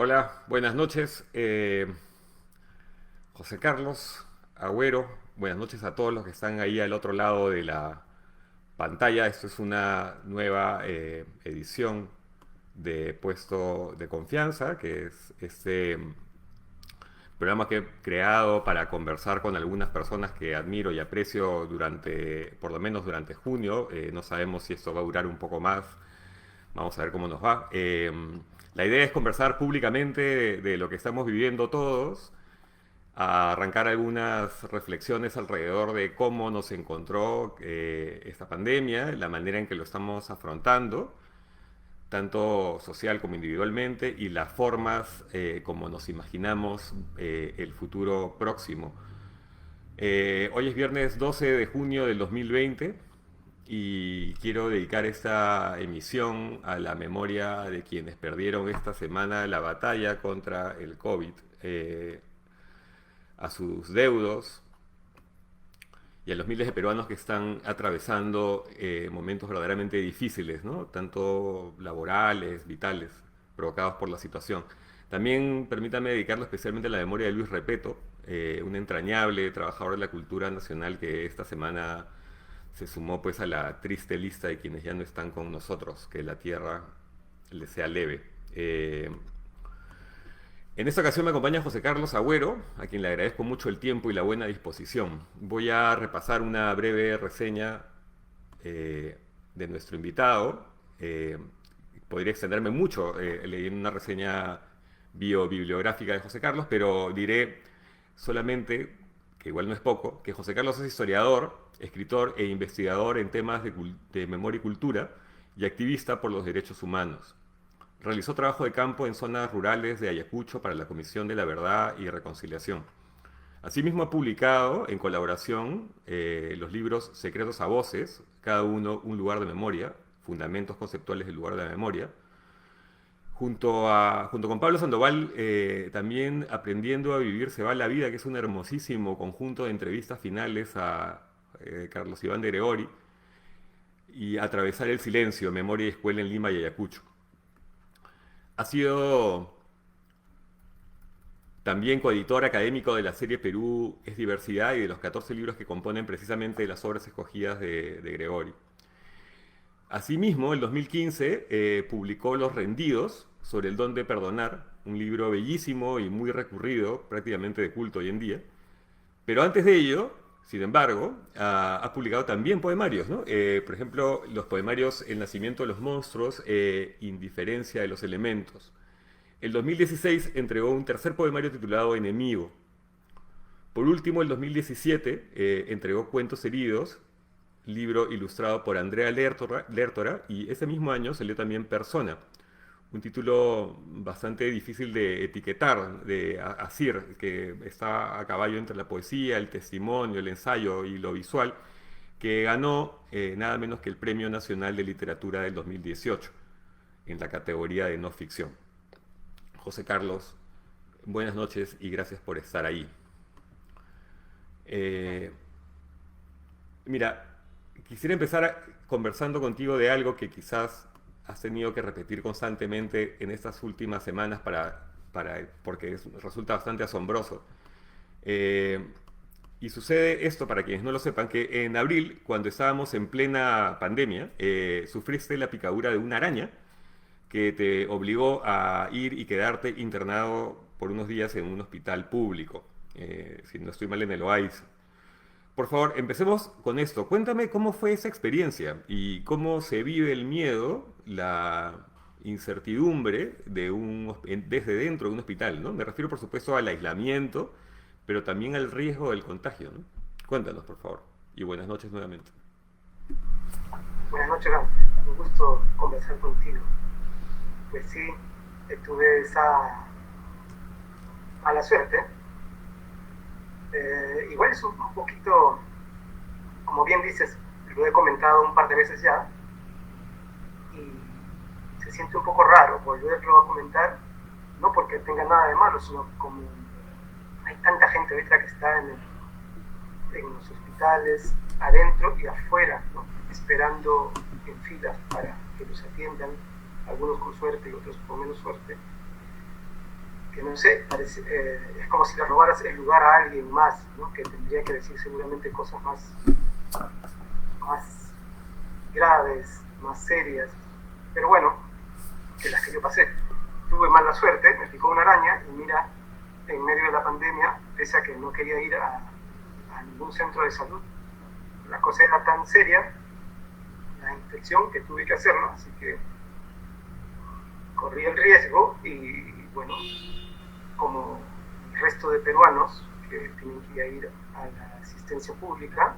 Hola, buenas noches. José Carlos Agüero, buenas noches a todos los que están ahí al otro lado de la pantalla. Esto es una nueva edición de Puesto de Confianza, que es este programa que he creado para conversar con algunas personas que admiro y aprecio durante, por lo menos durante junio. No sabemos si esto va a durar un poco más. Vamos a ver cómo nos va. La idea es conversar públicamente de lo que estamos viviendo todos, a arrancar algunas reflexiones alrededor de cómo nos encontró esta pandemia, la manera en que lo estamos afrontando, tanto social como individualmente, y las formas como nos imaginamos el futuro próximo. Hoy es viernes 12 de junio del 2020 y quiero dedicar esta emisión a la memoria de quienes perdieron esta semana la batalla contra el COVID, a sus deudos y a los miles de peruanos que están atravesando momentos verdaderamente difíciles, ¿no? Tanto laborales, vitales, provocados por la situación. También permítame dedicarlo especialmente a la memoria de Luis Repeto, un entrañable trabajador de la cultura nacional que esta semana se sumó pues a la triste lista de quienes ya no están con nosotros, que la tierra le sea leve. En esta ocasión me acompaña José Carlos Agüero, a quien le agradezco mucho el tiempo y la buena disposición. Voy a repasar una breve reseña de nuestro invitado. Podría extenderme mucho leyendo una reseña biobibliográfica de José Carlos, pero diré solamente, que igual no es poco, que José Carlos es historiador, escritor e investigador en temas de memoria y cultura y activista por los derechos humanos. Realizó trabajo de campo en zonas rurales de Ayacucho para la Comisión de la Verdad y Reconciliación. Asimismo ha publicado en colaboración los libros Secretos a Voces, cada uno un lugar de memoria, Fundamentos Conceptuales del Lugar de la Memoria, junto con Pablo Sandoval, también Aprendiendo a Vivir se va la vida, que es un hermosísimo conjunto de entrevistas finales a Carlos Iván de Gregori, y Atravesar el Silencio, Memoria y Escuela en Lima y Ayacucho. Ha sido también coeditor académico de la serie Perú es Diversidad y de los 14 libros que componen precisamente las obras escogidas de Gregori. Asimismo, en 2015 publicó Los Rendidos sobre el don de perdonar, un libro bellísimo y muy recurrido, prácticamente de culto hoy en día. Pero antes de ello, sin embargo, ha publicado también poemarios, ¿no? Por ejemplo, los poemarios El nacimiento de los monstruos, Indiferencia de los elementos. En 2016 entregó un tercer poemario titulado Enemigo. Por último, en 2017 entregó Cuentos heridos, libro ilustrado por Andrea Lertora, y ese mismo año salió también Persona, un título bastante difícil de etiquetar, de asir, que está a caballo entre la poesía, el testimonio, el ensayo y lo visual, que ganó nada menos que el Premio Nacional de Literatura del 2018 en la categoría de no ficción. José Carlos, buenas noches y gracias por estar ahí. Eh, Mira, quisiera empezar conversando contigo de algo que quizás has tenido que repetir constantemente en estas últimas semanas porque resulta bastante asombroso. Eh, y sucede esto, para quienes no lo sepan, que en abril, cuando estábamos en plena pandemia, sufriste la picadura de una araña que te obligó a ir y quedarte internado por unos días en un hospital público, si no estoy mal en el OAIS. Por favor, empecemos con esto. Cuéntame cómo fue esa experiencia y cómo se vive el miedo, la incertidumbre desde dentro de un hospital, ¿no? Me refiero, por supuesto, al aislamiento, pero también al riesgo del contagio, ¿no? Cuéntanos, por favor. Y buenas noches nuevamente. Buenas noches, Gam. Un gusto conversar contigo. Pues sí, tuve esa mala suerte. Igual es un poquito, como bien dices, lo he comentado un par de veces ya, y se siente un poco raro volverlo a comentar, no porque tenga nada de malo, sino como hay tanta gente ahorita que está en los hospitales, adentro y afuera, ¿no? Esperando en filas para que los atiendan, algunos con suerte y otros con menos suerte. que no sé, parece, es como si le robaras el lugar a alguien más, ¿no? Que tendría que decir seguramente cosas más graves, más serias, pero bueno, que las que yo pasé. Tuve mala suerte, me picó una araña y mira, en medio de la pandemia, pese a que no quería ir a ningún centro de salud, la cosa era tan seria, la infección, que tuve que hacerlo, así que corrí el riesgo y bueno, como el resto de peruanos que tienen que ir a la asistencia pública,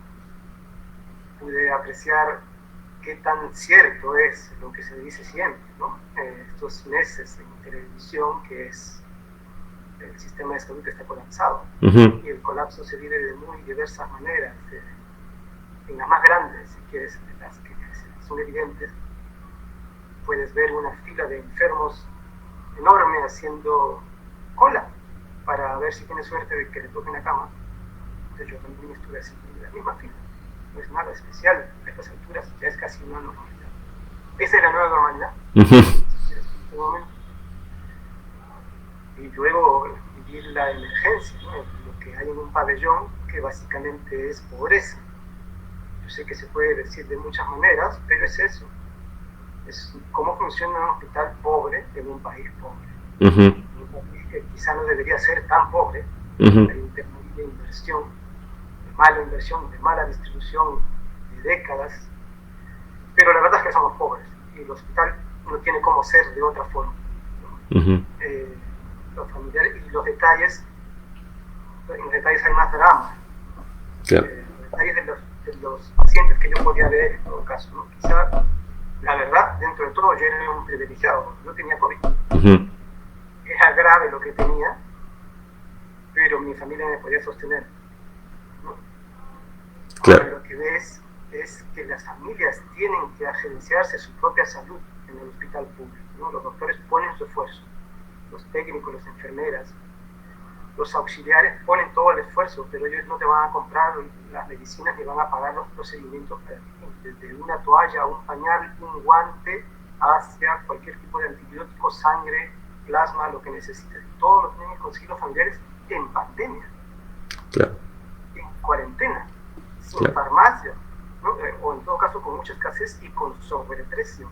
pude apreciar qué tan cierto es lo que se dice siempre, ¿no? Estos meses en televisión, que es el sistema de salud está colapsado. Y el colapso se vive de muy diversas maneras. En las más grandes, si quieres, las que son evidentes, puedes ver una fila de enfermos enorme haciendo cola para ver si tiene suerte de que le toquen la cama. Entonces yo también estuve así en la misma fila. No es nada especial a estas alturas, ya es casi una normalidad. Esa es la nueva normalidad. En momento. Y luego vivir la emergencia, ¿no? Lo que hay en un pabellón, que básicamente es pobreza. Yo sé que se puede decir de muchas maneras, pero es eso. Es cómo funciona un hospital pobre en un país pobre. Un país que quizá no debería ser tan pobre. Hay un tema de inversión, de mala inversión, de mala distribución de décadas. Pero la verdad es que somos pobres y el hospital no tiene cómo ser de otra forma, ¿no? Los familiares y los detalles, en los detalles hay más drama. Los detalles de los pacientes que yo podía ver en todo caso, ¿no? Quizá, la verdad, dentro de todo yo era un privilegiado, yo tenía COVID. Era grave lo que tenía, pero mi familia me podía sostener, ¿no? Ahora, lo que ves es que las familias tienen que agenciarse su propia salud en el hospital público, ¿no? Los doctores ponen su esfuerzo, los técnicos, las enfermeras, los auxiliares ponen todo el esfuerzo, pero ellos no te van a comprar las medicinas ni van a pagar los procedimientos para ti. Desde una toalla, un pañal, un guante, hacia cualquier tipo de antibiótico, sangre, plasma, lo que necesites. Todo lo tienen que conseguir los familiares en pandemia, en cuarentena, sin farmacia, ¿no? O en todo caso con mucha escasez y con sobreprecio.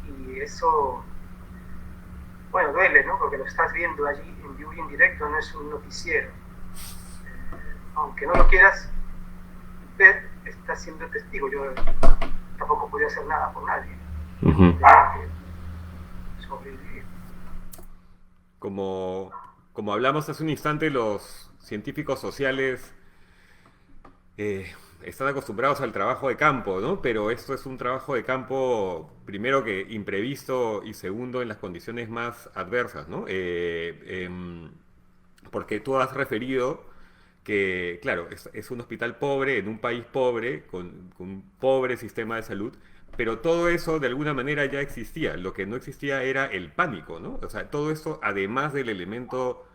Y eso, bueno, duele, ¿no? Porque lo estás viendo allí en vivo y en directo, no es un noticiero. Aunque no lo quieras ver, estás siendo testigo. Yo tampoco podía hacer nada por nadie. Tenía que sobrevivir. Como hablamos hace un instante, los científicos sociales están acostumbrados al trabajo de campo, ¿no? Pero esto es un trabajo de campo, primero que imprevisto y segundo en las condiciones más adversas, ¿no? Porque tú has referido que, claro, es un hospital pobre, en un país pobre, con un pobre sistema de salud, pero todo eso de alguna manera ya existía. Lo que no existía era el pánico, ¿no? O sea, todo esto además del elemento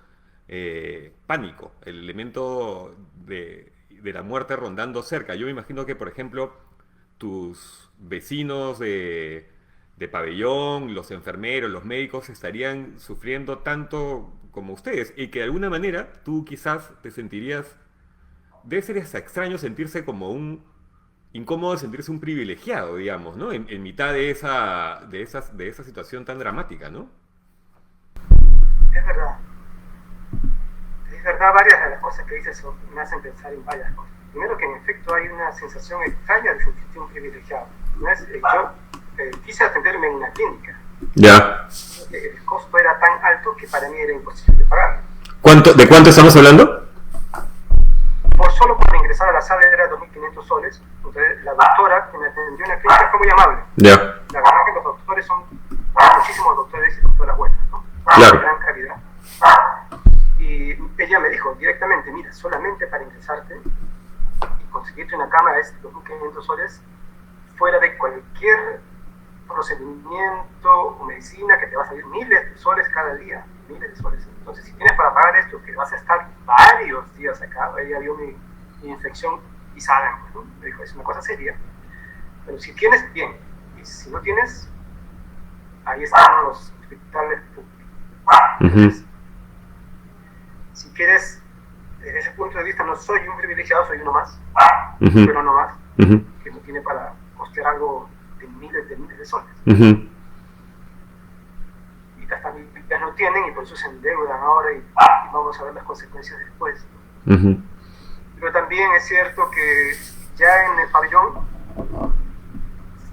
pánico, el elemento de la muerte rondando cerca. Yo me imagino que, por ejemplo, tus vecinos de pabellón, los enfermeros, los médicos estarían sufriendo tanto como ustedes y que de alguna manera tú quizás te sentirías, debe ser hasta extraño sentirse como incómodo sentirse un privilegiado, digamos, ¿no? En mitad de esa situación tan dramática, ¿no? Es verdad. Es verdad, varias de las cosas que dices me hacen pensar en varias cosas. Primero que en efecto hay una sensación extraña de sentirte un privilegiado. ¿No es? Yo quise atenderme en una clínica. Ya. El costo era tan alto que para mí era imposible pagarlo. ¿De cuánto estamos hablando? Solo por ingresar a la sala era 2.500 soles. Entonces la doctora que me atendió en la clínica fue muy amable. Ya. La verdad que los doctores son muchísimos doctores y doctoras buenas, ¿no? Claro. De gran calidad. Y ella me dijo directamente, mira, solamente para ingresarte y conseguirte una cama es 2.500 soles, fuera de cualquier procedimiento o medicina que te va a salir miles de soles cada día, miles de soles. Entonces, si tienes para pagar esto, que vas a estar varios días acá, ella vio mi infección y saben, ¿no? Me dijo, es una cosa seria, pero si tienes, bien, y si no tienes, ahí están los hospitales públicos. Entonces, quieres, desde ese punto de vista, no soy un privilegiado, soy uno más, Uh-huh. pero no más, Uh-huh. que no tiene para costear algo de miles de soles. Uh-huh. Y las familias no tienen y por eso se endeudan ahora y vamos a ver las consecuencias después. Uh-huh. Pero también es cierto que ya en el pabellón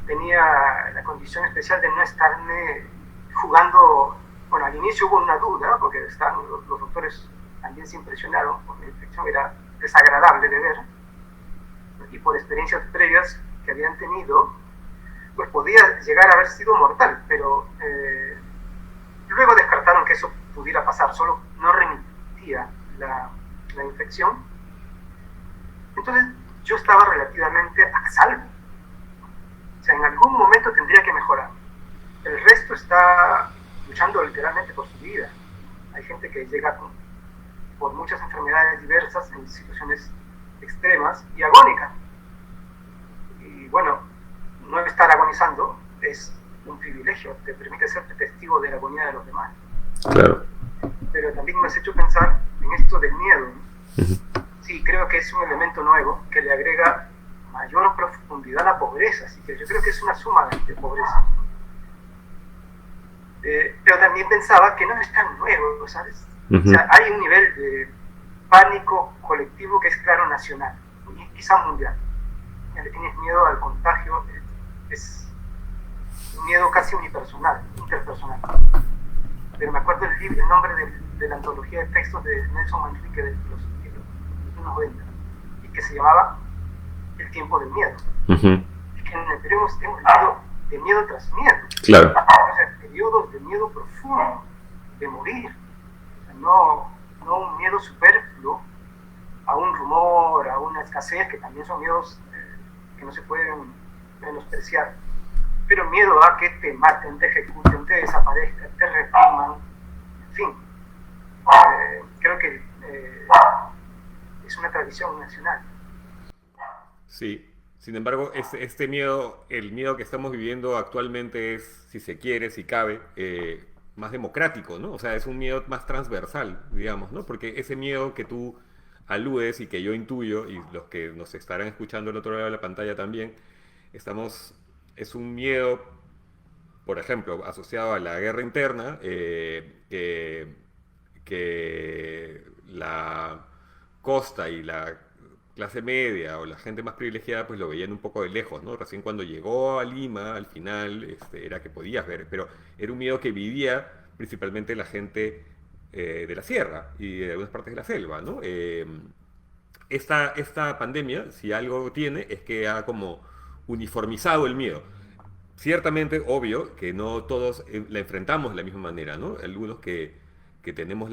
tenía la condición especial de no estarme jugando. Bueno, al inicio hubo una duda, porque los doctores también se impresionaron, porque la infección era desagradable de ver, y por experiencias previas que habían tenido, pues podía llegar a haber sido mortal, pero luego descartaron que eso pudiera pasar, solo no remitía la infección. Entonces yo estaba relativamente a salvo. O sea, en algún momento tendría que mejorar. El resto está luchando literalmente por su vida. Hay gente que llega por muchas enfermedades diversas en situaciones extremas y agónicas. Y bueno, no estar agonizando es un privilegio, te permite ser testigo de la agonía de los demás. Claro. Pero también me has hecho pensar en esto del miedo. Uh-huh. Sí, creo que es un elemento nuevo que le agrega mayor profundidad a la pobreza, así que yo creo que es una suma de pobreza. Pero también pensaba que no es tan nuevo, ¿sabes? Uh-huh. O sea, hay un nivel de pánico colectivo que es claro nacional, y quizá mundial. Ya le tienes miedo al contagio, es un miedo casi unipersonal, interpersonal. Pero me acuerdo el nombre de la antología de textos de Nelson Manrique de los años 90, y que se llamaba El tiempo del miedo. Uh-huh. Es que en el Perú hemos vivido de miedo tras miedo. Claro. O sea, periodos de miedo profundo, de morir. O sea, no un miedo superfluo a un rumor, a una escasez, que también son miedos que no se pueden menospreciar. Pero miedo a que te maten, te ejecuten, te desaparezcan, te repriman, en fin. Creo que es una tradición nacional. Sí. Sin embargo, este miedo, el miedo que estamos viviendo actualmente es, si se quiere, si cabe, más democrático, ¿no? O sea, es un miedo más transversal, digamos, ¿no? Porque ese miedo que tú aludes y que yo intuyo, y los que nos estarán escuchando al otro lado de la pantalla también, es un miedo, por ejemplo, asociado a la guerra interna, que la costa y la clase media o la gente más privilegiada pues lo veían un poco de lejos, ¿no? Recién cuando llegó a Lima, al final, era que podías ver, pero era un miedo que vivía principalmente la gente de la sierra y de algunas partes de la selva, ¿no? Esta pandemia, si algo tiene, es que ha como uniformizado el miedo. Ciertamente, obvio, que no todos la enfrentamos de la misma manera, ¿no? Algunos que tenemos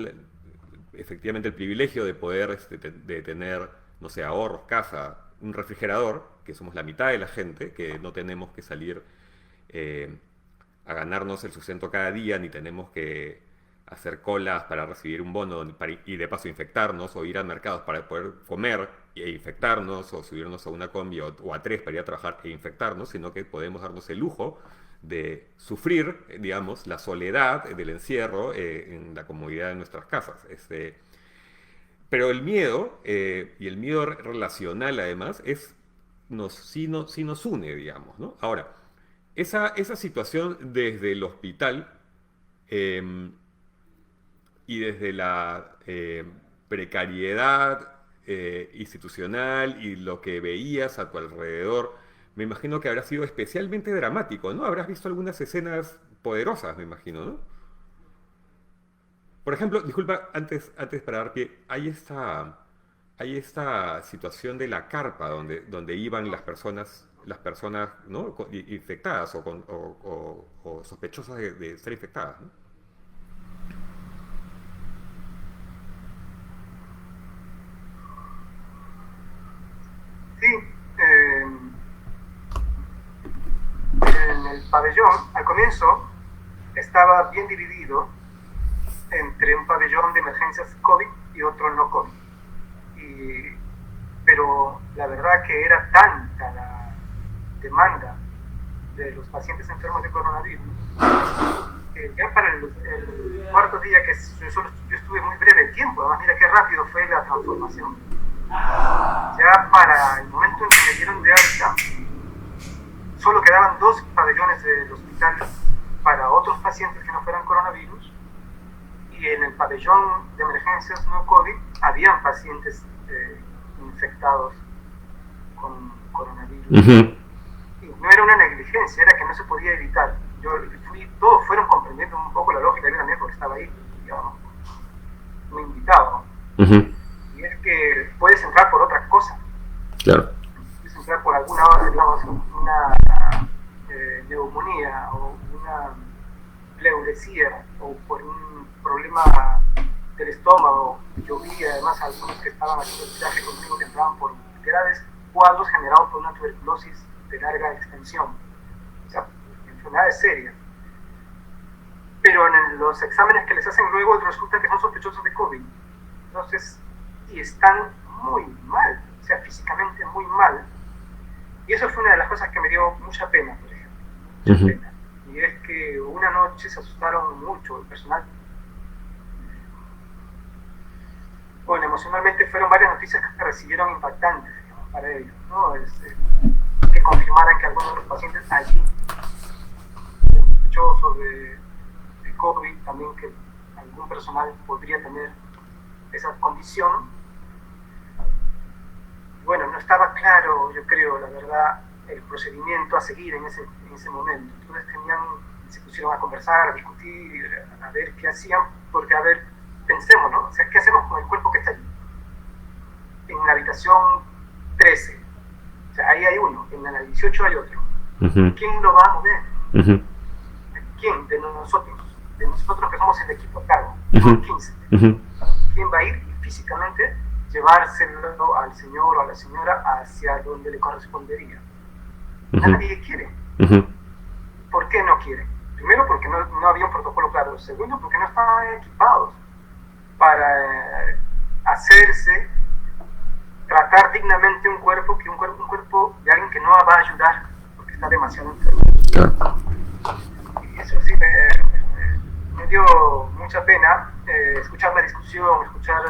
efectivamente el privilegio de poder de tener, no sé, ahorros, casa, un refrigerador, que somos la mitad de la gente, que no tenemos que salir a ganarnos el sustento cada día, ni tenemos que hacer colas para recibir un bono y de paso infectarnos, o ir a mercados para poder comer e infectarnos, o subirnos a una combi o a tres para ir a trabajar e infectarnos, sino que podemos darnos el lujo de sufrir, digamos, la soledad del encierro en la comodidad de nuestras casas. Pero el miedo, y el miedo relacional además, sí nos une, digamos, ¿no? Ahora, esa situación desde el hospital y desde la precariedad institucional y lo que veías a tu alrededor, me imagino que habrá sido especialmente dramático, ¿no? Habrás visto algunas escenas poderosas, me imagino, ¿no? Por ejemplo, disculpa, antes para dar pie, hay esta situación de la carpa donde iban las personas, ¿no? Infectadas o sospechosas de ser infectadas, ¿no? Sí, en el pabellón, al comienzo, estaba bien dividido entre un pabellón de emergencias COVID y otro no COVID. Pero la verdad que era tanta la demanda de los pacientes enfermos de coronavirus ya para el cuarto día, que yo estuve muy breve tiempo, además mira qué rápido fue la transformación. Ya para el momento en que me dieron de alta, solo quedaban 2 pabellones del hospital para otros pacientes que no fueran coronavirus, y en el pabellón de emergencias no COVID habían pacientes infectados con coronavirus. Y no era una negligencia, era que no se podía evitar. Todos fueron comprendiendo un poco la lógica, yo también porque estaba ahí, digamos, muy invitado. Y es que puedes entrar por otra cosa. Claro. Puedes entrar por alguna, digamos, una neumonía o una pleuresía o por un problema del estómago. Yo vi además a algunos que estaban haciendo el viaje conmigo que entraban por graves cuadros generados por una tuberculosis de larga extensión, o sea, enfermedades serias. Pero en los exámenes que les hacen luego resulta que son sospechosos de COVID. Entonces, y están muy mal, o sea, físicamente muy mal. Y eso fue una de las cosas que me dio mucha pena, por ejemplo. Mucha pena. Y es que una noche se asustaron mucho el personal. Bueno, emocionalmente fueron varias noticias que recibieron impactantes, digamos, para ellos, ¿no? Que confirmaran que algunos de los pacientes allí, sospechosos de COVID, también que algún personal podría tener esa condición. Bueno, no estaba claro, yo creo, la verdad, el procedimiento a seguir en ese momento. Entonces se pusieron a conversar, a discutir, a ver qué hacían, porque a ver, pensemos, ¿no? O sea, ¿qué hacemos con el cuerpo que está allí? En la habitación 13, o sea, ahí hay uno, en la 18 hay otro. ¿Quién lo va a mover? ¿Quién? De nosotros que somos el equipo a cargo, 15. ¿Quién va a ir y físicamente llevárselo al señor o a la señora hacia donde le correspondería? Nadie quiere. ¿Por qué no quiere? Primero, porque no había un protocolo claro. Segundo, porque no estaban equipados para tratar dignamente un cuerpo de alguien que no va a ayudar porque está demasiado enfermo. Y eso sí me dio mucha pena escuchar la discusión, escuchar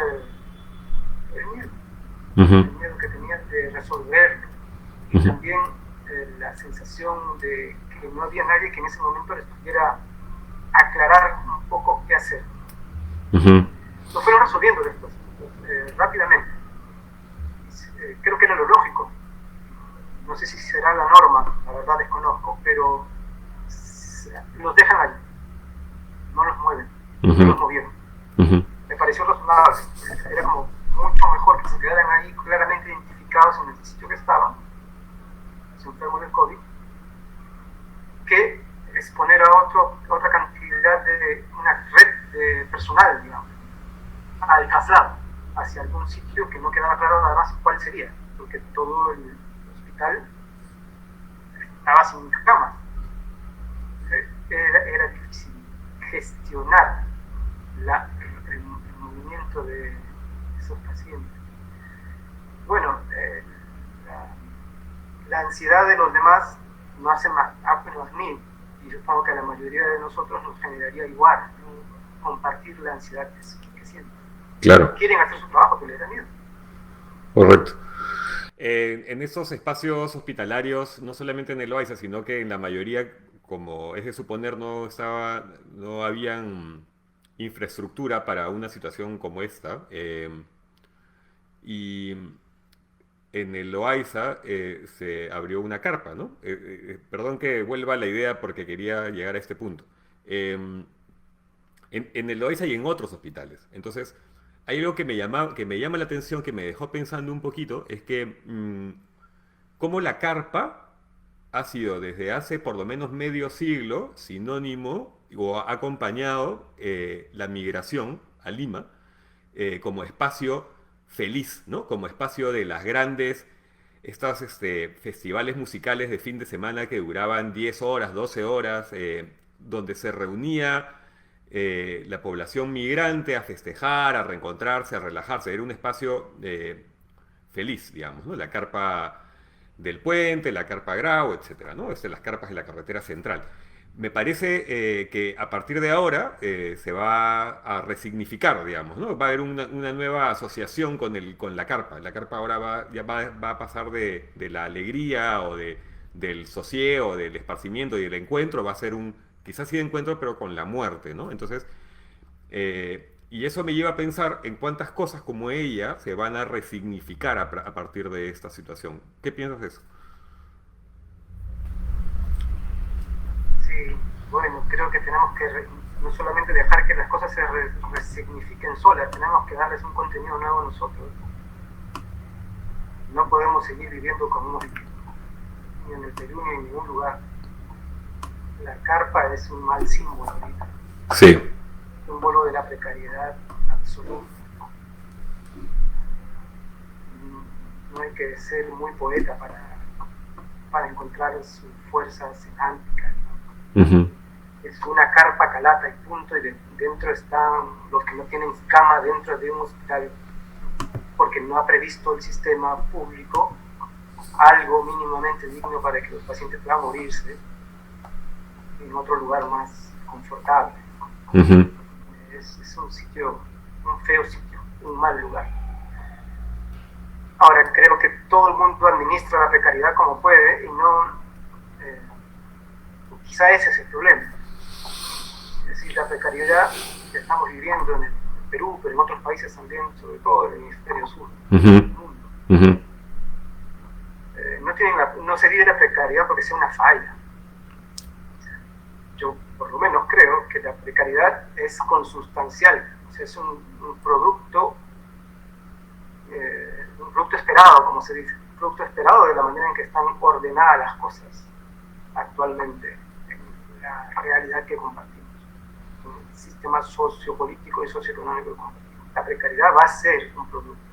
el miedo que tenían de resolverlo, y también la sensación de que no había nadie que en ese momento les pudiera aclarar un poco qué hacer. Lo fueron resolviendo después, rápidamente. Creo que era lo lógico. No sé si será la norma, la verdad desconozco, pero los dejan ahí, no los mueven, no los movieron. Me pareció razonable, era como mucho mejor que se quedaran ahí claramente identificados en el sitio que estaban, los enfermos del COVID, que exponer a otra cantidad de una red de personal, digamos, al traslado hacia algún sitio que no quedaba claro nada más cuál sería, porque todo el hospital estaba sin camas. Era difícil gestionar el movimiento de esos pacientes. Bueno, la ansiedad de los demás no hace más a mí, y supongo que a la mayoría de nosotros nos generaría igual, ¿no? Compartir la ansiedad que sienten. Claro. Quieren hacer su trabajo, pero les da miedo. Correcto. En esos espacios hospitalarios, no solamente en el OAISA, sino que en la mayoría, como es de suponer, no habían infraestructura para una situación como esta. Y en el OAISA se abrió una carpa, ¿no? Perdón que vuelva a la idea porque quería llegar a este punto. En el OAISA y en otros hospitales. Entonces, hay algo que me llama la atención, que me dejó pensando un poquito, es que cómo la carpa ha sido desde hace por lo menos medio siglo sinónimo o ha acompañado la migración a Lima como espacio feliz, ¿no? Como espacio de las grandes, estos festivales musicales de fin de semana que duraban 10 horas, 12 horas, donde se reunía la población migrante a festejar, a reencontrarse, a relajarse. Era un espacio feliz, digamos, ¿no? La carpa del puente, la carpa Grau, etcétera, ¿no? Las carpas de la carretera central. me parece que a partir de ahora se va a resignificar, digamos, ¿no? Va a haber una nueva asociación con la carpa. La carpa ahora va a pasar de la alegría o del sosiego, del esparcimiento y del encuentro, va a ser quizás sí de encuentro, pero con la muerte, ¿no? Entonces, y eso me lleva a pensar en cuántas cosas como ella se van a resignificar a partir de esta situación. ¿Qué piensas de eso? Sí, bueno, creo que tenemos que no solamente dejar que las cosas se resignifiquen solas, tenemos que darles un contenido nuevo a nosotros. No podemos seguir viviendo como hemos vivido, ni en el Perú ni en ningún lugar. La carpa es un mal símbolo ahorita, Sí. símbolo de la precariedad absoluta. No hay que ser muy poeta para encontrar su fuerza semántica. Ujú. Es una carpa calata y punto, y dentro están los que no tienen cama dentro de un hospital porque no ha previsto el sistema público algo mínimamente digno para que los pacientes puedan morirse en otro lugar más confortable. Ujú. Es un sitio, un feo sitio, un mal lugar. Ahora, creo que todo el mundo administra la precariedad como puede y no... quizá ese es el problema. Es decir, la precariedad que estamos viviendo en el Perú, pero en otros países también, sobre todo en el hemisferio sur del mundo, no se vive la precariedad porque sea una falla. Yo por lo menos creo que la precariedad es consustancial, o sea, es un producto esperado, como se dice, un producto esperado de la manera en que están ordenadas las cosas actualmente en la realidad que compartimos, en el sistema sociopolítico y socioeconómico que compartimos. La precariedad va a ser un producto.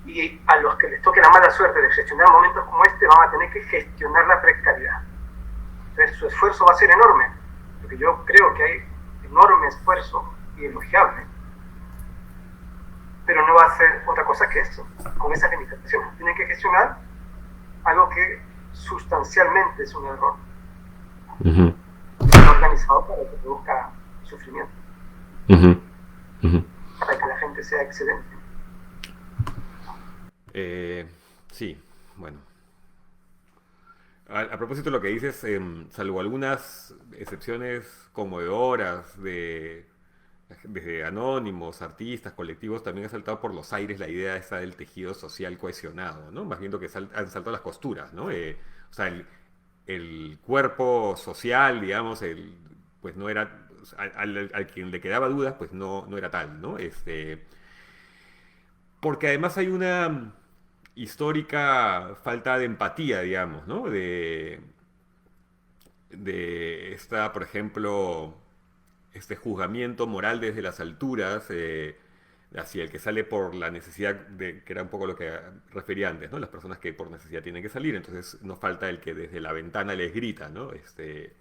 Y a los que les toque la mala suerte de gestionar momentos como este, van a tener que gestionar la precariedad. Entonces su esfuerzo va a ser enorme, porque yo creo que hay enorme esfuerzo y elogiable, pero no va a ser otra cosa que eso, con esas limitaciones. Tienen que gestionar algo que sustancialmente es un error. Está organizado para que produzca sufrimiento, para que la gente sea excedente. Sí, bueno. A propósito de lo que dices, salvo algunas excepciones conmovedoras desde anónimos, artistas, colectivos, también ha saltado por los aires la idea esa del tejido social cohesionado, ¿no? Más bien lo que han saltado las costuras, ¿no? O sea, el cuerpo social, digamos, pues no era, al quien le quedaba dudas, pues no era tal, ¿no? Porque además hay una histórica falta de empatía, digamos, ¿no? De esta, por ejemplo, este juzgamiento moral desde las alturas hacia el que sale por la necesidad que era un poco lo que refería antes, ¿no? Las personas que por necesidad tienen que salir, entonces nos falta el que desde la ventana les grita, ¿no?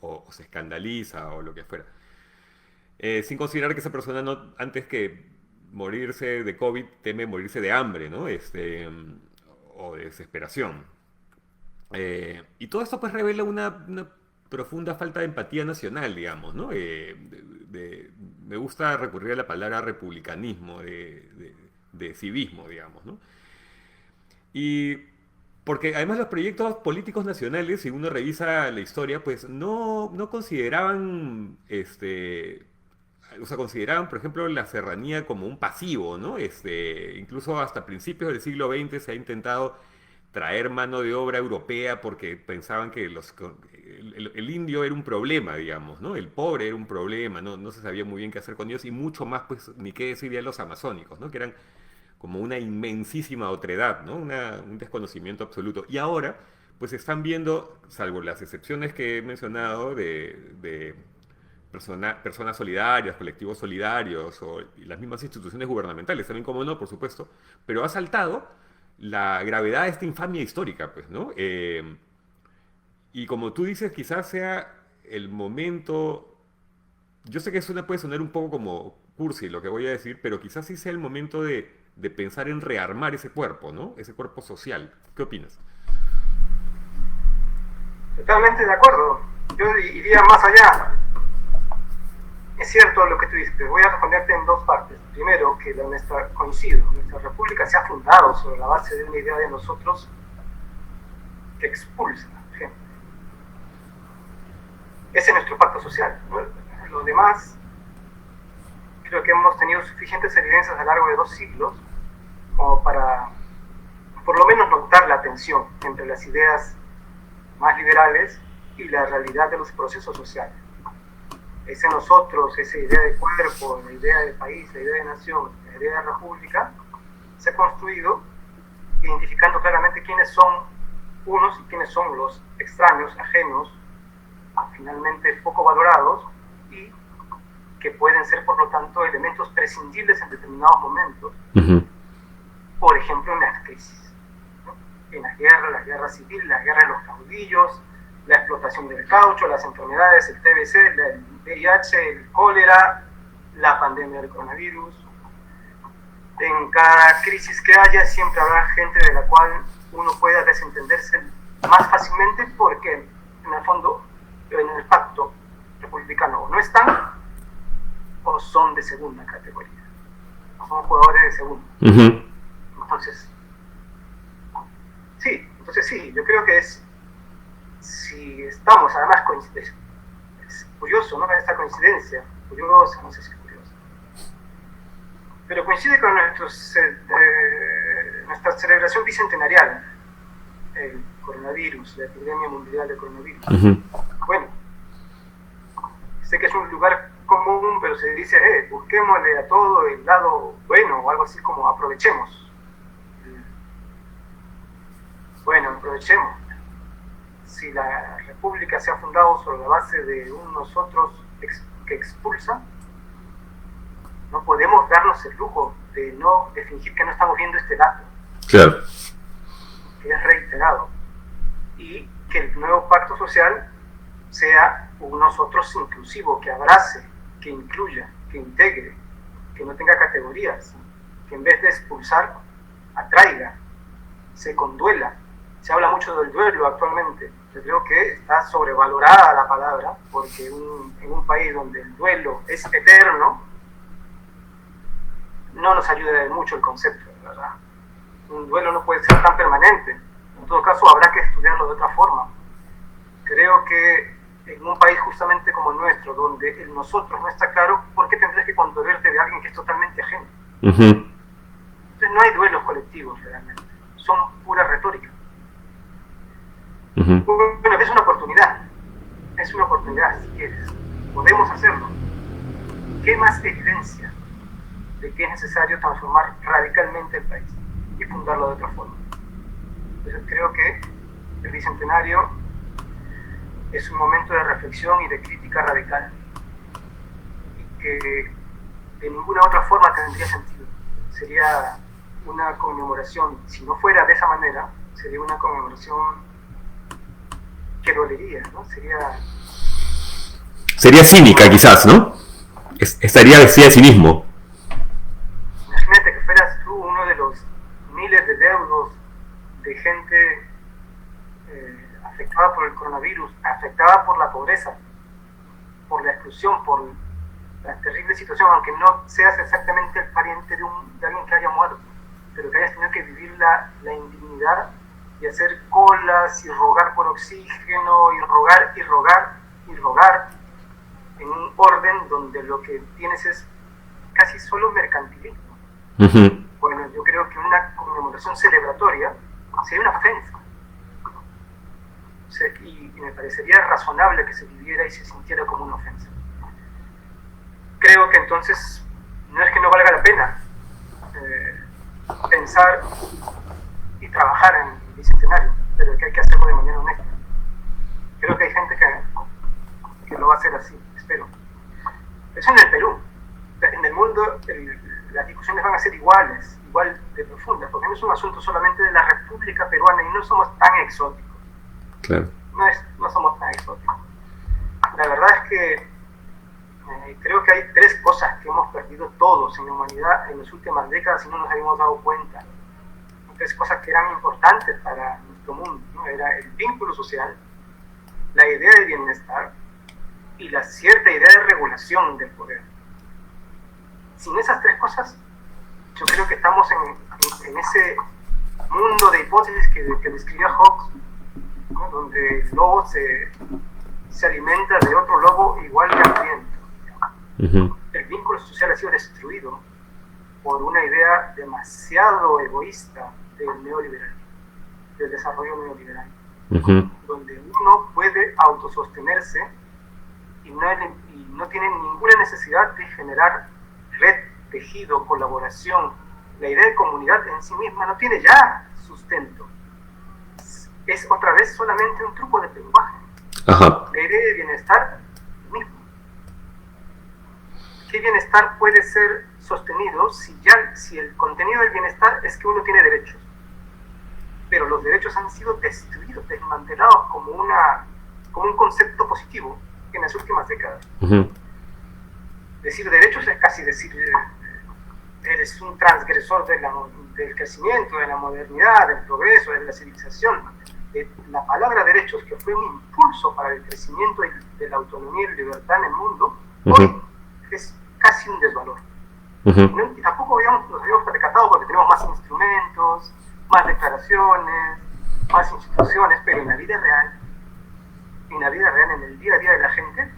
O se escandaliza o lo que fuera. Sin considerar que esa persona no, antes que morirse de COVID, teme morirse de hambre, ¿no? O de desesperación. Y todo esto pues revela una profunda falta de empatía nacional, digamos, ¿no? Me gusta recurrir a la palabra republicanismo, de civismo, digamos, ¿no? Y porque además los proyectos políticos nacionales, si uno revisa la historia, pues no consideraban, o sea, consideraban, por ejemplo, la serranía como un pasivo, ¿no? Incluso hasta principios del siglo XX se ha intentado traer mano de obra europea porque pensaban que el indio era un problema, digamos, ¿no? El pobre era un problema, no se sabía muy bien qué hacer con ellos y mucho más, pues, ni qué decir de los amazónicos, ¿no? Que eran como una inmensísima otredad, ¿no? Un desconocimiento absoluto. Y ahora, pues están viendo, salvo las excepciones que he mencionado de personas solidarias, colectivos solidarios y las mismas instituciones gubernamentales, también como no, por supuesto, pero ha saltado la gravedad de esta infamia histórica, pues, ¿no? Y como tú dices, quizás sea el momento, yo sé que eso puede sonar un poco como cursi lo que voy a decir, pero quizás sí sea el momento de pensar en rearmar ese cuerpo, ¿no? Ese cuerpo social. ¿Qué opinas? Totalmente de acuerdo. yo iría más allá. Es cierto lo que tú dices, voy a responderte en dos partes. Primero, que nuestra república se ha fundado sobre la base de una idea de nosotros que expulsa gente. Ese es nuestro pacto social. Lo demás, creo que hemos tenido suficientes evidencias a lo largo de 2 siglos como para, por lo menos, notar la tensión entre las ideas más liberales y la realidad de los procesos sociales. Ese nosotros, esa idea de cuerpo, la idea de país, la idea de nación, la idea de república, se ha construido identificando claramente quiénes son unos y quiénes son los extraños, ajenos, finalmente poco valorados, y que pueden ser, por lo tanto, elementos prescindibles en determinados momentos, por ejemplo, en las crisis, ¿no? En la guerra civil, la guerra de los caudillos, la explotación del caucho, las enfermedades, el TBC, el VIH, el cólera, la pandemia del coronavirus. En cada crisis que haya siempre habrá gente de la cual uno pueda desentenderse más fácilmente porque en el fondo, en el pacto republicano, o no están o son de segunda categoría, o son jugadores de segunda. Entonces sí, yo creo que es, si estamos, además, es curioso, ¿no? Esta coincidencia, curiosa, no sé si es curiosa, pero coincide con nuestra celebración bicentenarial, el coronavirus, la epidemia mundial de coronavirus. Bueno, sé que es un lugar común, pero se dice, busquémosle a todo el lado bueno, o algo así como aprovechemos. Bueno, aprovechemos. Si la república se ha fundado sobre la base de un nosotros que expulsa, no podemos darnos el lujo de fingir que no estamos viendo este dato. Claro. Que es reiterado. Y que el nuevo pacto social sea un nosotros inclusivo, que abrace, que incluya, que integre, que no tenga categorías, que en vez de expulsar, atraiga, se conduela. Se habla mucho del duelo actualmente. Yo creo que está sobrevalorada la palabra, porque en un país donde el duelo es eterno, no nos ayuda de mucho el concepto, ¿verdad? Un duelo no puede ser tan permanente. En todo caso, habrá que estudiarlo de otra forma. Creo que en un país justamente como el nuestro, donde el nosotros no está claro, ¿por qué tendrías que condolerte de alguien que es totalmente ajeno? Entonces no hay duelos colectivos realmente, son pura retórica. Bueno, es una oportunidad, si quieres, podemos hacerlo. ¿Qué más evidencia de que es necesario transformar radicalmente el país y fundarlo de otra forma? Entonces creo que el bicentenario es un momento de reflexión y de crítica radical, y que de ninguna otra forma tendría sentido. Sería una conmemoración, si no fuera de esa manera, sería una conmemoración que dolería, ¿no? Sería cínica, quizás, ¿no? Estaría vestida de cinismo. Imagínate que fueras tú uno de los miles de deudos de gente afectada por el coronavirus, afectada por la pobreza, por la exclusión, por la terrible situación, aunque no seas exactamente el pariente de alguien que haya muerto, pero que hayas tenido que vivir la indignidad y hacer colas y rogar por oxígeno y rogar en un orden donde lo que tienes es casi solo mercantilismo. Bueno, yo creo que una conmemoración celebratoria sería una ofensa. Y me parecería razonable que se viviera y se sintiera como una ofensa. Creo que entonces no es que no valga la pena pensar y trabajar en el bicentenario, pero que hay que hacerlo de manera honesta. Creo que hay gente que lo va a hacer así, espero. Eso en el Perú. En el mundo las discusiones van a ser igual de profundas, porque no es un asunto solamente de la República Peruana y no somos tan exóticos. Claro. No somos tan exóticos. La verdad es que creo que hay 3 cosas que hemos perdido todos en la humanidad en las últimas décadas y no nos habíamos dado cuenta. 3 cosas que eran importantes para nuestro mundo, ¿no? Era el vínculo social, la idea de bienestar y la cierta idea de regulación del poder. Sin esas tres cosas, yo creo que estamos en ese mundo de hipótesis que describía Hobbes, ¿no? Donde el lobo se alimenta de otro lobo igual de hambriento. El vínculo social ha sido destruido por una idea demasiado egoísta del neoliberal, del desarrollo neoliberal, donde uno puede autosostenerse y no tiene ninguna necesidad de generar red, tejido, colaboración. La idea de comunidad en sí misma no tiene ya sustento. Es otra vez solamente un truco de lenguaje. La idea de bienestar mismo. ¿Qué bienestar puede ser sostenido si el contenido del bienestar es que uno tiene derechos? Pero los derechos han sido destruidos, desmantelados como un concepto positivo en las últimas décadas. Decir derechos es casi decir eres un transgresor del crecimiento, de la modernidad, del progreso, de la civilización. La palabra derechos, que fue un impulso para el crecimiento de la autonomía y la libertad en el mundo, hoy es casi un desvalor. Y tampoco nos habíamos percatado porque tenemos más instrumentos, más declaraciones, más instituciones, pero en la vida real, en el día a día de la gente,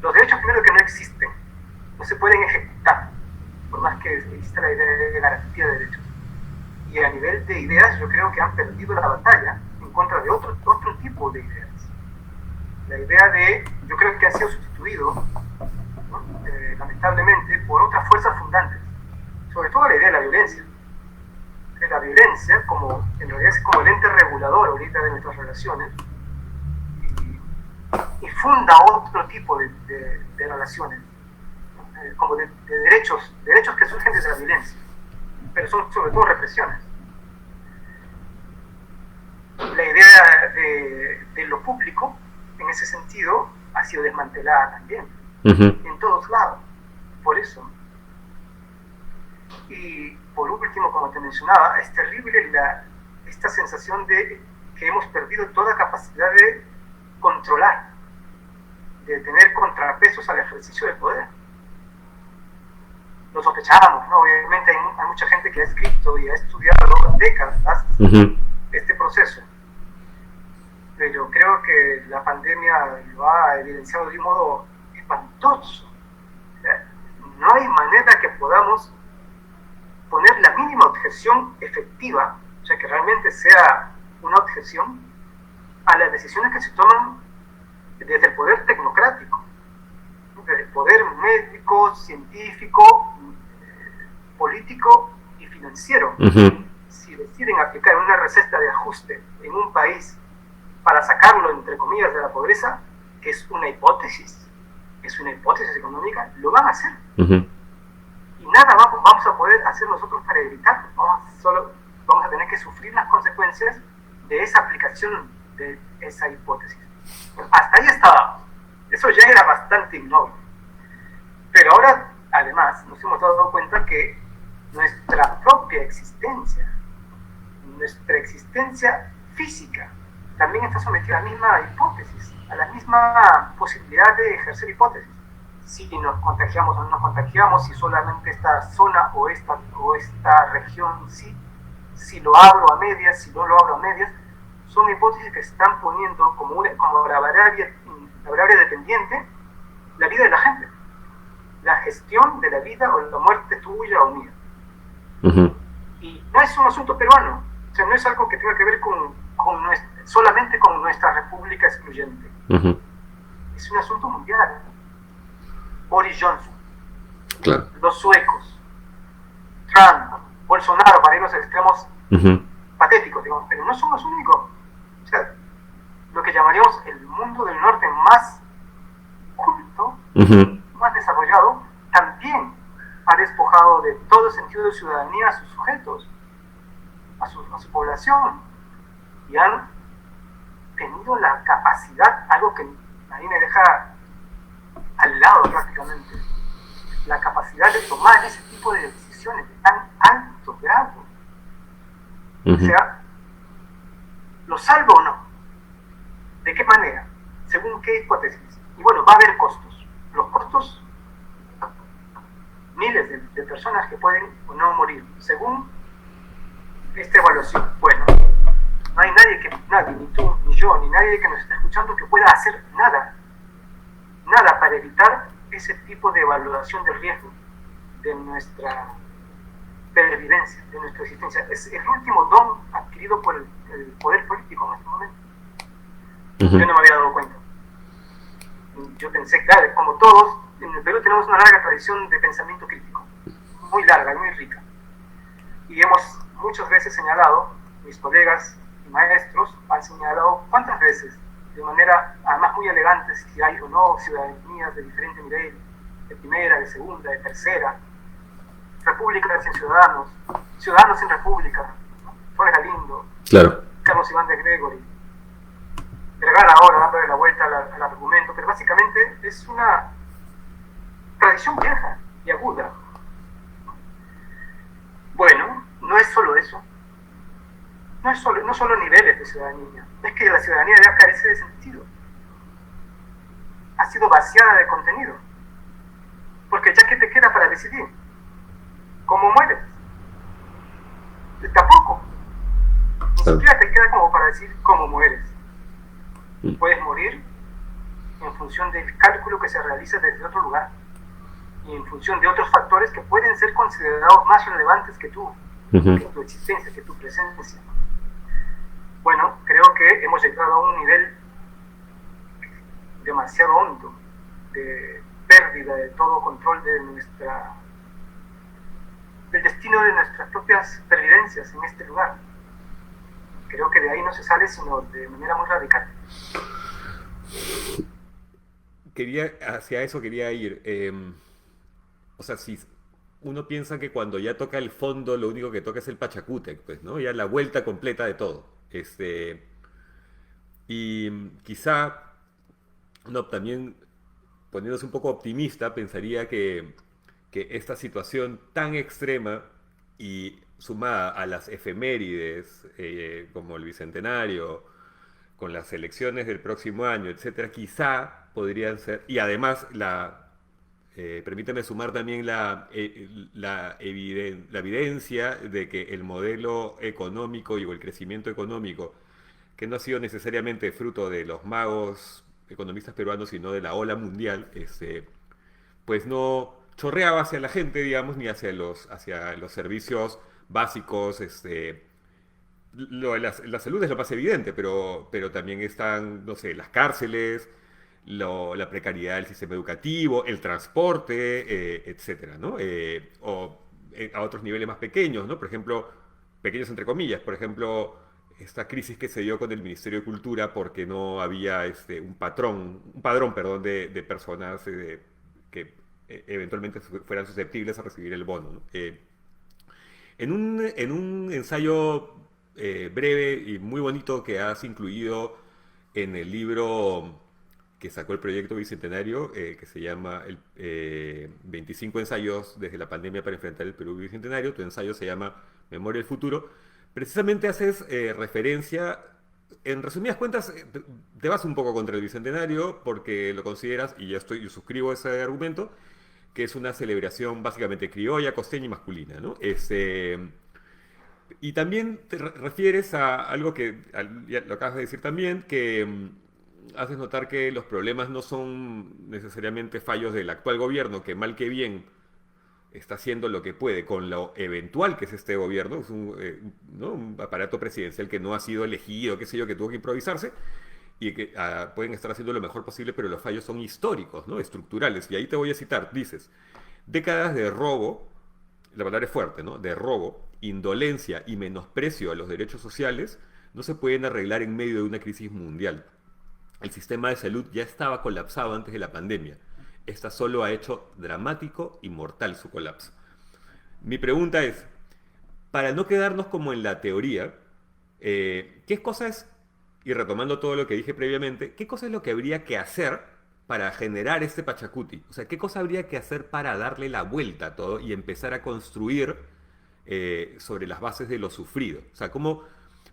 los derechos primero que no existen, no se pueden ejecutar, por más que exista la idea de garantía de derechos. Y a nivel de ideas, yo creo que han perdido la batalla en contra de otro tipo de ideas. La idea yo creo que ha sido sustituido, ¿no? Lamentablemente, por otras fuerzas fundantes, sobre todo la idea de la violencia. La violencia, en realidad es como el ente regulador ahorita de nuestras relaciones, y funda otro tipo de relaciones, como de derechos que surgen desde la violencia, pero son sobre todo represiones. La idea de lo público, en ese sentido, ha sido desmantelada también, en todos lados, por eso. Y por último, como te mencionaba, es terrible esta sensación de que hemos perdido toda capacidad de controlar, de tener contrapesos al ejercicio del poder. Lo sospechábamos, ¿no? Obviamente hay mucha gente que ha escrito y ha estudiado décadas este proceso, pero creo que la pandemia lo ha evidenciado de un modo espantoso. O sea, no hay manera que podamos poner la mínima objeción efectiva, o sea, que realmente sea una objeción a las decisiones que se toman desde el poder tecnocrático, desde el poder médico, científico, político y financiero. Si deciden aplicar una receta de ajuste en un país para sacarlo, entre comillas, de la pobreza, que es una hipótesis económica, lo van a hacer. Y nada vamos a poder hacer nosotros para evitarlo. Vamos a tener que sufrir las consecuencias de esa aplicación de esa hipótesis. Hasta ahí estábamos. Eso ya era bastante innoble. Pero ahora, además, nos hemos dado cuenta que nuestra propia existencia, nuestra existencia física, también está sometida a la misma hipótesis, a la misma posibilidad de ejercer hipótesis. Si nos contagiamos o no nos contagiamos, si solamente esta zona o esta región, si lo abro a medias, si no lo abro a medias, son hipótesis que se están poniendo como la variable dependiente la vida de la gente, la gestión de la vida o la muerte tuya o mía. Y no es un asunto peruano, o sea, no es algo que tenga que ver solamente con nuestra república excluyente. Es un asunto mundial. Boris Johnson, claro, los suecos, Trump, Bolsonaro, para ir a los extremos patéticos, digamos, pero no son los únicos. O sea, lo que llamaríamos el mundo del norte más culto, más desarrollado, también ha despojado de todo sentido de ciudadanía a sus sujetos, a su población, y han tenido la capacidad, algo que a mí me deja al lado prácticamente, la capacidad de tomar ese tipo de decisiones de tan alto grado. O sea, ¿lo salvo o no? ¿De qué manera? ¿Según qué hipótesis? Y bueno, va a haber costos. Los costos, miles de personas que pueden o no morir, según esta evaluación. Bueno, no hay nadie, ni tú, ni yo, ni nadie que nos esté escuchando que pueda hacer nada para evitar ese tipo de evaluación del riesgo de nuestra pervivencia, de nuestra existencia. Es el último don adquirido por el poder político en este momento. Yo no me había dado cuenta. Yo pensé, claro, como todos, en el Perú tenemos una larga tradición de pensamiento crítico, muy larga y muy rica. Y hemos muchas veces señalado, mis colegas y maestros han señalado cuántas veces, de manera además muy elegante, si hay o no ciudadanías de diferente nivel, de primera, de segunda, de tercera, repúblicas sin ciudadanos, ciudadanos sin república, ¿no? Flores Galindo, Claro. Carlos Iván de Gregory, Vergara ahora dándole la vuelta al argumento, pero básicamente es una tradición vieja y aguda. Bueno, no es solo eso, no solo niveles de ciudadanía, es que la ciudadanía ya carece de sentido, ha sido vaciada de contenido, porque ya que te queda para decidir cómo mueres, tampoco, ni siquiera te queda como para decir cómo mueres. Puedes morir en función del cálculo que se realiza desde otro lugar y en función de otros factores que pueden ser considerados más relevantes que tú, que tu existencia, que tu presencia. Bueno, creo que hemos llegado a un nivel demasiado hondo de pérdida de todo control del destino de nuestras propias pervivencias en este lugar. Creo que de ahí no se sale sino de manera muy radical. Hacia eso quería ir. O sea, si uno piensa que cuando ya toca el fondo, lo único que toca es el Pachacútec, pues, ¿no? Ya la vuelta completa de todo. Y quizá, no, también poniéndose un poco optimista, pensaría que esta situación tan extrema y sumada a las efemérides, como el Bicentenario, con las elecciones del próximo año, etcétera, quizá podrían ser, y además permíteme sumar también la evidencia de que el modelo económico y o el crecimiento económico, que no ha sido necesariamente fruto de los magos economistas peruanos, sino de la ola mundial, pues no chorreaba hacia la gente, digamos, ni hacia los servicios básicos. La salud es lo más evidente, pero también están, no sé, las cárceles, la precariedad del sistema educativo, el transporte, etcétera, ¿no? A otros niveles más pequeños, ¿no? Por ejemplo, pequeños entre comillas, por ejemplo, esta crisis que se dio con el Ministerio de Cultura porque no había un padrón, perdón, de personas que eventualmente fueran susceptibles a recibir el bono, ¿no? En un ensayo breve y muy bonito que has incluido en el libro que sacó el proyecto Bicentenario, que se llama 25 ensayos desde la pandemia para enfrentar el Perú Bicentenario. Tu ensayo se llama Memoria del Futuro. Precisamente haces referencia, en resumidas cuentas, te vas un poco contra el Bicentenario porque lo consideras, y yo suscribo ese argumento, que es una celebración básicamente criolla, costeña y masculina, ¿no? Y también te refieres a algo que ya lo acabas de decir también, que haces notar que los problemas no son necesariamente fallos del actual gobierno, que mal que bien está haciendo lo que puede con lo eventual que es este gobierno, es ¿no? un aparato presidencial que no ha sido elegido, qué sé yo, que tuvo que improvisarse, y que pueden estar haciendo lo mejor posible, pero los fallos son históricos, ¿no? Estructurales. Y ahí te voy a citar, dices, décadas de robo, la palabra es fuerte, ¿no? De robo, indolencia y menosprecio a los derechos sociales no se pueden arreglar en medio de una crisis mundial. El sistema de salud ya estaba colapsado antes de la pandemia. Esta solo ha hecho dramático y mortal su colapso. Mi pregunta es, para no quedarnos como en la teoría, ¿qué cosas, y retomando todo lo que dije previamente, qué cosa es lo que habría que hacer para generar este Pachacuti? O sea, ¿qué cosa habría que hacer para darle la vuelta a todo y empezar a construir sobre las bases de lo sufrido? O sea,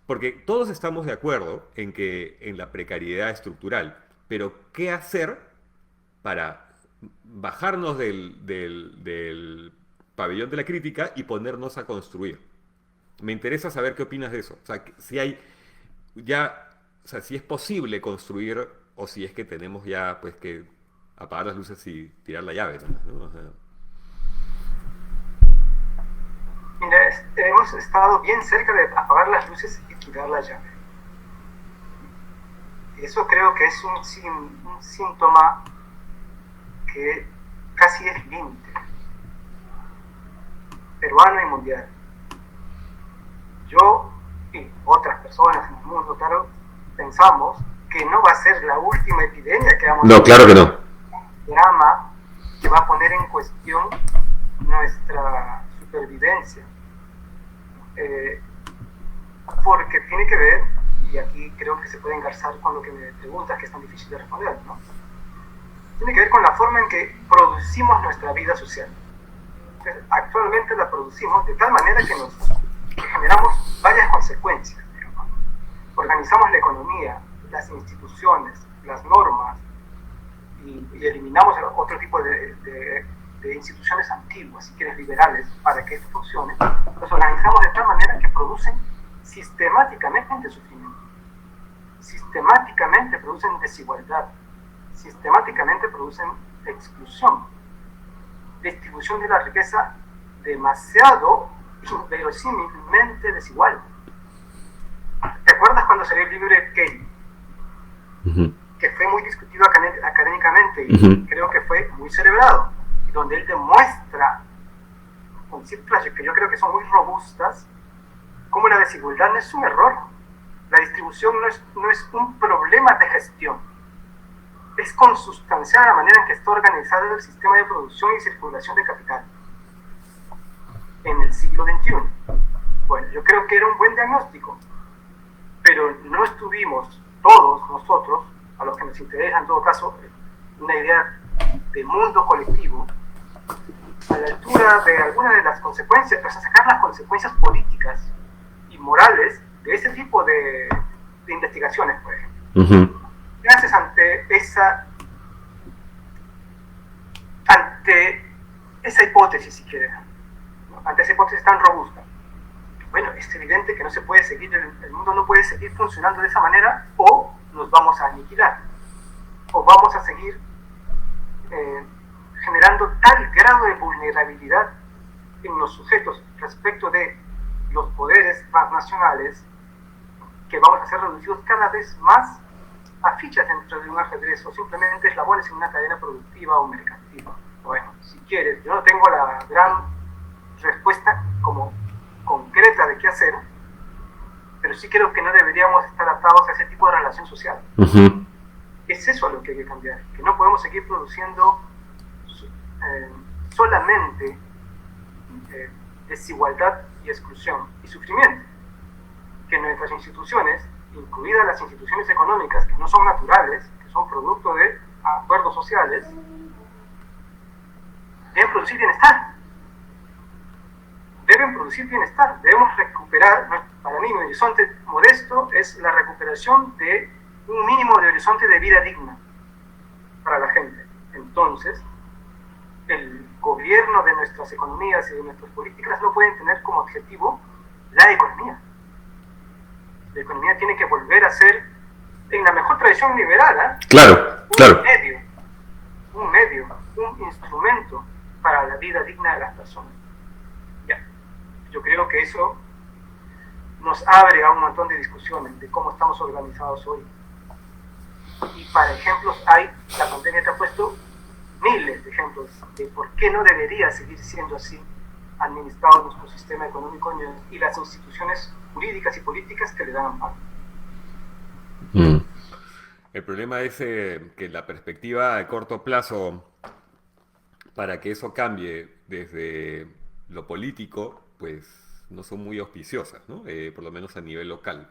porque todos estamos de acuerdo en que en la precariedad estructural, pero ¿qué hacer para bajarnos del pabellón de la crítica y ponernos a construir? Me interesa saber qué opinas de eso. O sea, si hay ya, o sea, si es posible construir o si es que tenemos ya pues que apagar las luces y tirar la llave, ¿no? O sea, Mira, hemos estado bien cerca de apagar las luces y tirar la llave. Y eso creo que es un síntoma que casi es límite, peruano y mundial. Yo y otras personas en el mundo, claro, pensamos que no va a ser la última epidemia que vamos a no, tener, claro que no. drama que va a poner en cuestión nuestra supervivencia. Porque tiene que ver, y aquí creo que se puede engarzar con lo que me preguntas, que es tan difícil de responder, ¿no? Tiene que ver con la forma en que producimos nuestra vida social. Entonces, actualmente la producimos de tal manera que generamos varias consecuencias, digamos. Organizamos la economía, las instituciones, las normas, y eliminamos otro tipo de instituciones antiguas, si quieres liberales, para que esto funcione. Los organizamos de tal manera que producen sistemáticamente sufrimiento, sistemáticamente producen desigualdad, sistemáticamente producen exclusión, distribución de la riqueza demasiado inverosímilmente desigual. ¿Te acuerdas cuando salió el libro de Keynes? Que fue muy discutido académicamente y creo que fue muy celebrado, donde él demuestra con cifras que yo creo que son muy robustas cómo la desigualdad no es un error, la distribución no es un problema de gestión, es consustancial a la manera en que está organizado el sistema de producción y circulación de capital en el siglo XXI. Bueno, yo creo que era un buen diagnóstico, pero no estuvimos todos nosotros, a los que nos interesa en todo caso una idea de mundo colectivo, a la altura de algunas de las consecuencias, o sea, sacar las consecuencias políticas y morales de ese tipo de investigaciones, por ejemplo. ¿Qué haces ante esa hipótesis, si quieres, ¿no? Ante esa hipótesis tan robusta? Bueno, es evidente que no se puede seguir, el mundo no puede seguir funcionando de esa manera, o nos vamos a aniquilar, o vamos a seguir generando tal grado de vulnerabilidad en los sujetos respecto de los poderes transnacionales que vamos a ser reducidos cada vez más a fichas dentro de un ajedrez o simplemente eslabones en una cadena productiva o mercantil. Bueno, si quieres, yo no tengo la gran respuesta como concreta de qué hacer, pero sí creo que no deberíamos estar atados a ese tipo de relación social. Es eso a lo que hay que cambiar, que no podemos seguir produciendo solamente desigualdad y exclusión y sufrimiento, que nuestras instituciones, incluidas las instituciones económicas que no son naturales, que son producto de acuerdos sociales, deben producir bienestar. Deben producir bienestar. Debemos recuperar, para mí mi horizonte modesto es la recuperación de un mínimo de horizonte de vida digna para la gente. Entonces, el gobierno de nuestras economías y de nuestras políticas no pueden tener como objetivo la economía. La economía tiene que volver a ser, en la mejor tradición liberal, claro. un instrumento para la vida digna de las personas. Ya. Yo creo que eso nos abre a un montón de discusiones de cómo estamos organizados hoy. Y para ejemplos la pandemia te ha puesto miles de ejemplos de por qué no debería seguir siendo así administrado nuestro sistema económico y las instituciones jurídicas y políticas que le dan amparo. El problema es que la perspectiva a corto plazo para que eso cambie desde lo político, pues no son muy auspiciosas, ¿no? Por lo menos a nivel local.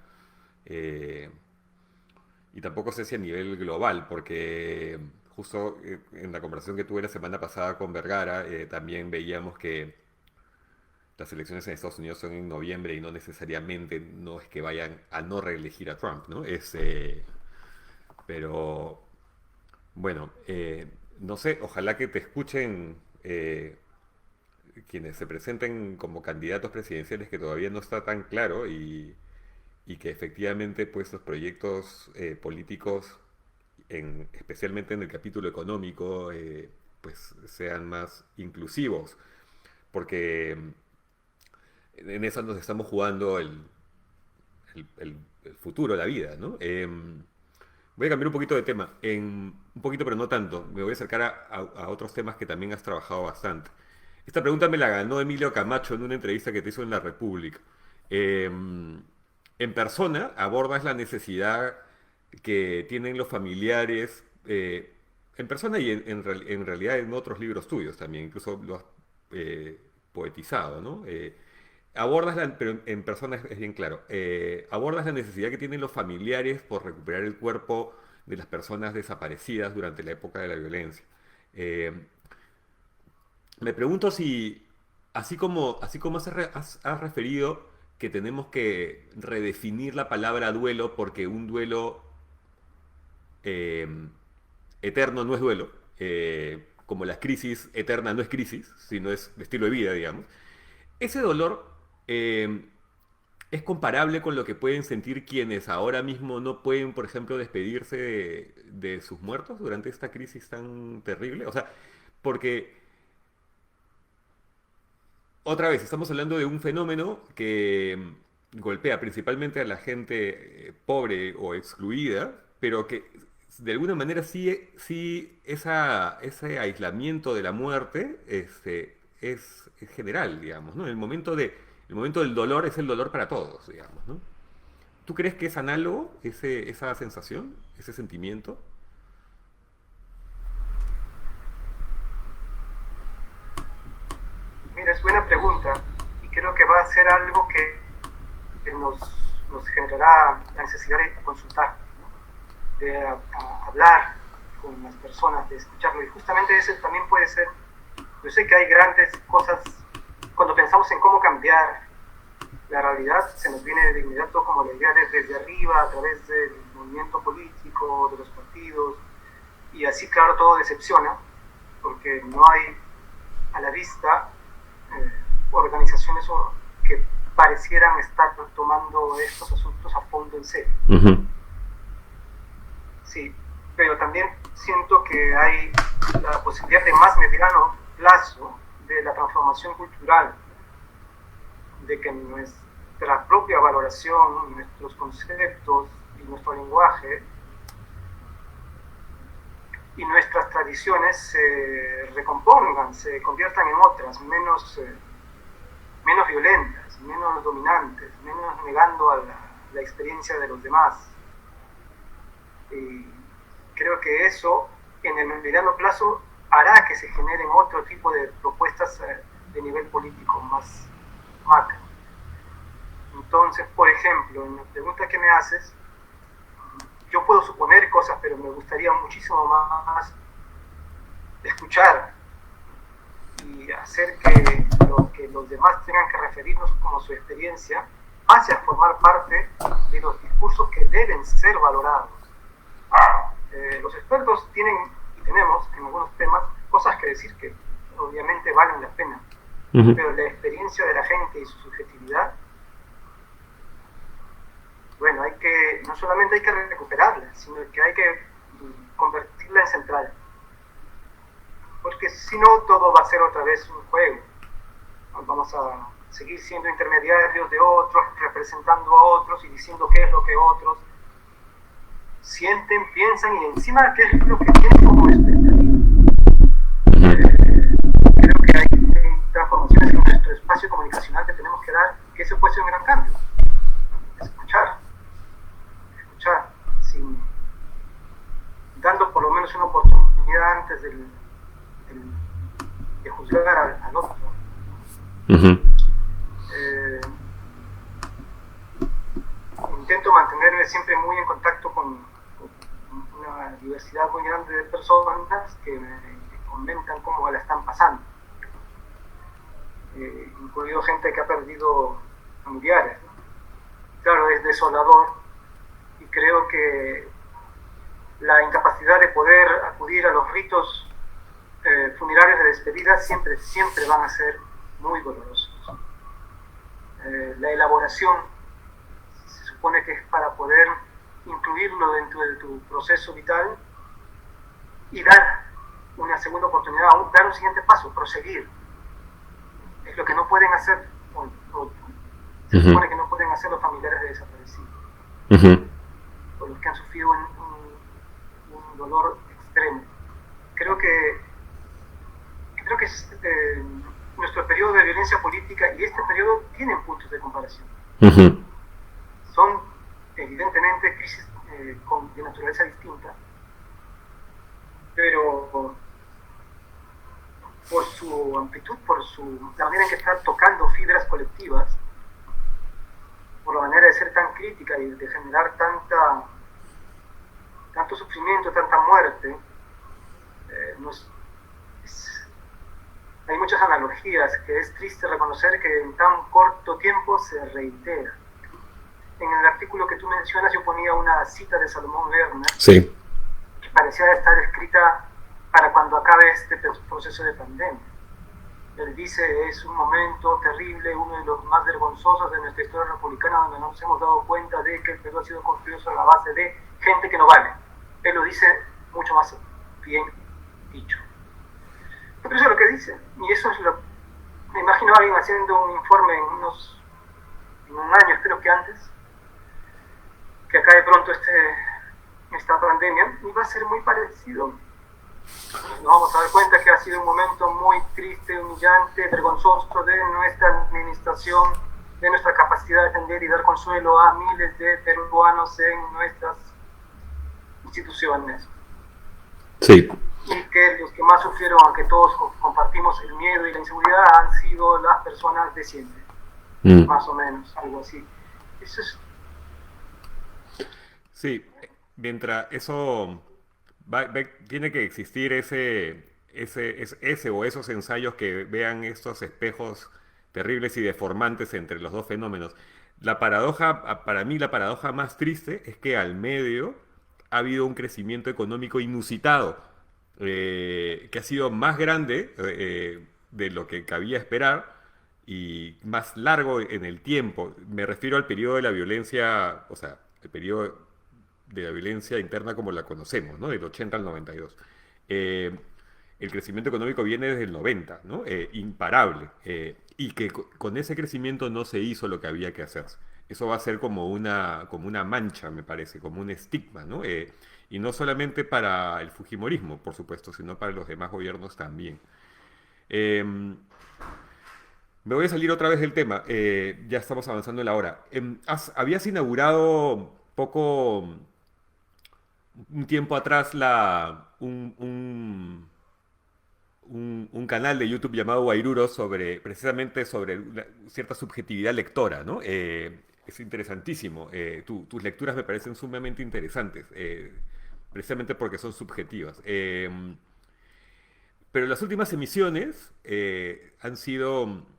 Y tampoco sé si a nivel global, porque justo en la conversación que tuve la semana pasada con Vergara, también veíamos que las elecciones en Estados Unidos son en noviembre y no necesariamente no es que vayan a no reelegir a Trump, ¿no? Pero Bueno, no sé, ojalá que te escuchen quienes se presenten como candidatos presidenciales, que todavía no está tan claro, y que efectivamente pues los proyectos políticos, especialmente en el capítulo económico, pues sean más inclusivos, porque en eso nos estamos jugando el futuro, la vida, ¿no? Voy a cambiar un poquito de tema, un poquito pero no tanto. Me voy a acercar a otros temas que también has trabajado bastante. Esta pregunta me la ganó Emilio Camacho en una entrevista que te hizo en La República. Eh, en persona abordas la necesidad que tienen los familiares, en persona y en realidad en otros libros tuyos también, incluso lo has poetizado, ¿no? Pero en persona es bien claro. Abordas la necesidad que tienen los familiares por recuperar el cuerpo de las personas desaparecidas durante la época de la violencia. Eh, Me pregunto si, así como has referido que tenemos que redefinir la palabra duelo porque un duelo eh, eterno no es duelo, como la crisis eterna no es crisis, sino es estilo de vida, digamos. Ese dolor eh, es comparable con lo que pueden sentir quienes ahora mismo no pueden, por ejemplo, despedirse de sus muertos durante esta crisis tan terrible. O sea, porque otra vez estamos hablando de un fenómeno que golpea principalmente a la gente pobre o excluida, pero que de alguna manera sí ese aislamiento de la muerte es general, digamos, ¿no? El momento del dolor es el dolor para todos, digamos, ¿no? ¿Tú crees que es análogo esa sensación, ese sentimiento? Mira, es buena pregunta y creo que va a ser algo que nos generará la necesidad de consultar, ¿no? De hablar con las personas, de escucharlo. Y justamente ese también puede ser, yo sé que hay grandes cosas, cuando pensamos en cómo cambiar la realidad, se nos viene de inmediato como la idea desde arriba, a través del movimiento político, de los partidos, y así claro todo decepciona, porque no hay a la vista organizaciones que parecieran estar tomando estos asuntos a fondo en serio. Ujú. Sí, pero también siento que hay la posibilidad de más mediano plazo de la transformación cultural, de que nuestra propia valoración, nuestros conceptos y nuestro lenguaje y nuestras tradiciones se recompongan, se conviertan en otras, menos violentas, menos dominantes, menos negando a la experiencia de los demás. Y creo que eso en el mediano plazo hará que se generen otro tipo de propuestas de nivel político más macro. Entonces, por ejemplo, en la pregunta que me haces, yo puedo suponer cosas, pero me gustaría muchísimo más escuchar y hacer que los demás tengan que referirnos como su experiencia pase a formar parte de los discursos que deben ser valorados. Los expertos tienen y tenemos en algunos temas cosas que decir que obviamente valen la pena, pero la experiencia de la gente y su subjetividad, bueno, no solamente hay que recuperarla, sino que hay que convertirla en central. Porque si no, todo va a ser otra vez un juego. Vamos a seguir siendo intermediarios de otros, representando a otros y diciendo qué es lo que otros sienten, piensan y encima qué es lo que tienen como expectativa. Creo que hay transformaciones en nuestro espacio comunicacional que tenemos que dar, que eso puede ser un gran cambio. Escuchar, dando por lo menos una oportunidad antes de juzgar al otro. Intento mantenerme siempre muy en contacto con una diversidad muy grande de personas que me comentan cómo la están pasando, incluido gente que ha perdido familiares, ¿no? Claro, es desolador y creo que la incapacidad de poder acudir a los ritos funerarios de despedida siempre van a ser muy dolorosos. La elaboración se supone que es para poder incluirlo dentro de tu proceso vital y dar una segunda oportunidad, dar un siguiente paso, proseguir. Es lo que no pueden hacer, se supone que no pueden hacer los familiares de desaparecidos, por los que han sufrido un dolor extremo. Creo que nuestro periodo de violencia política y este periodo tienen puntos de comparación. Son evidentemente crisis de naturaleza distinta, pero por su amplitud, la manera en que están tocando fibras colectivas, por la manera de ser tan crítica y de generar tanto sufrimiento, tanta muerte, hay muchas analogías que es triste reconocer que en tan corto tiempo se reitera. En el artículo que tú mencionas yo ponía una cita de Salomón Lerner, sí, que parecía estar escrita para cuando acabe este proceso de pandemia. Él dice, es un momento terrible, uno de los más vergonzosos de nuestra historia republicana, donde nos hemos dado cuenta de que el Perú ha sido construido sobre la base de gente que no vale. Él lo dice mucho más bien dicho. Pero eso es lo que dice, y eso es me imagino a alguien haciendo un informe en un año, espero que antes, que acabe pronto esta pandemia, y va a ser muy parecido. Nos vamos a dar cuenta que ha sido un momento muy triste, humillante, vergonzoso de nuestra administración, de nuestra capacidad de atender y dar consuelo a miles de peruanos en nuestras instituciones. Sí. Y que los que más sufrieron, aunque todos compartimos el miedo y la inseguridad, han sido las personas de siempre, más o menos, algo así. Eso es... Sí, mientras eso tiene que existir ese o esos ensayos que vean estos espejos terribles y deformantes entre los dos fenómenos. Para mí la paradoja más triste es que al medio ha habido un crecimiento económico inusitado, que ha sido más grande de lo que cabía esperar y más largo en el tiempo. Me refiero al periodo de la violencia, o sea, el periodo de la violencia interna como la conocemos, ¿no? Del 80 al 92. El crecimiento económico viene desde el 90, ¿no? Imparable. Y que con ese crecimiento no se hizo lo que había que hacer. Eso va a ser como una mancha, me parece, como un estigma, ¿no? Y no solamente para el fujimorismo, por supuesto, sino para los demás gobiernos también. Eh, Me voy a salir otra vez del tema, ya estamos avanzando en la hora. Habías inaugurado un tiempo atrás un canal de YouTube llamado Guairuro precisamente sobre cierta subjetividad lectora, ¿no? Es interesantísimo. Tus lecturas me parecen sumamente interesantes, precisamente porque son subjetivas. Pero las últimas emisiones han sido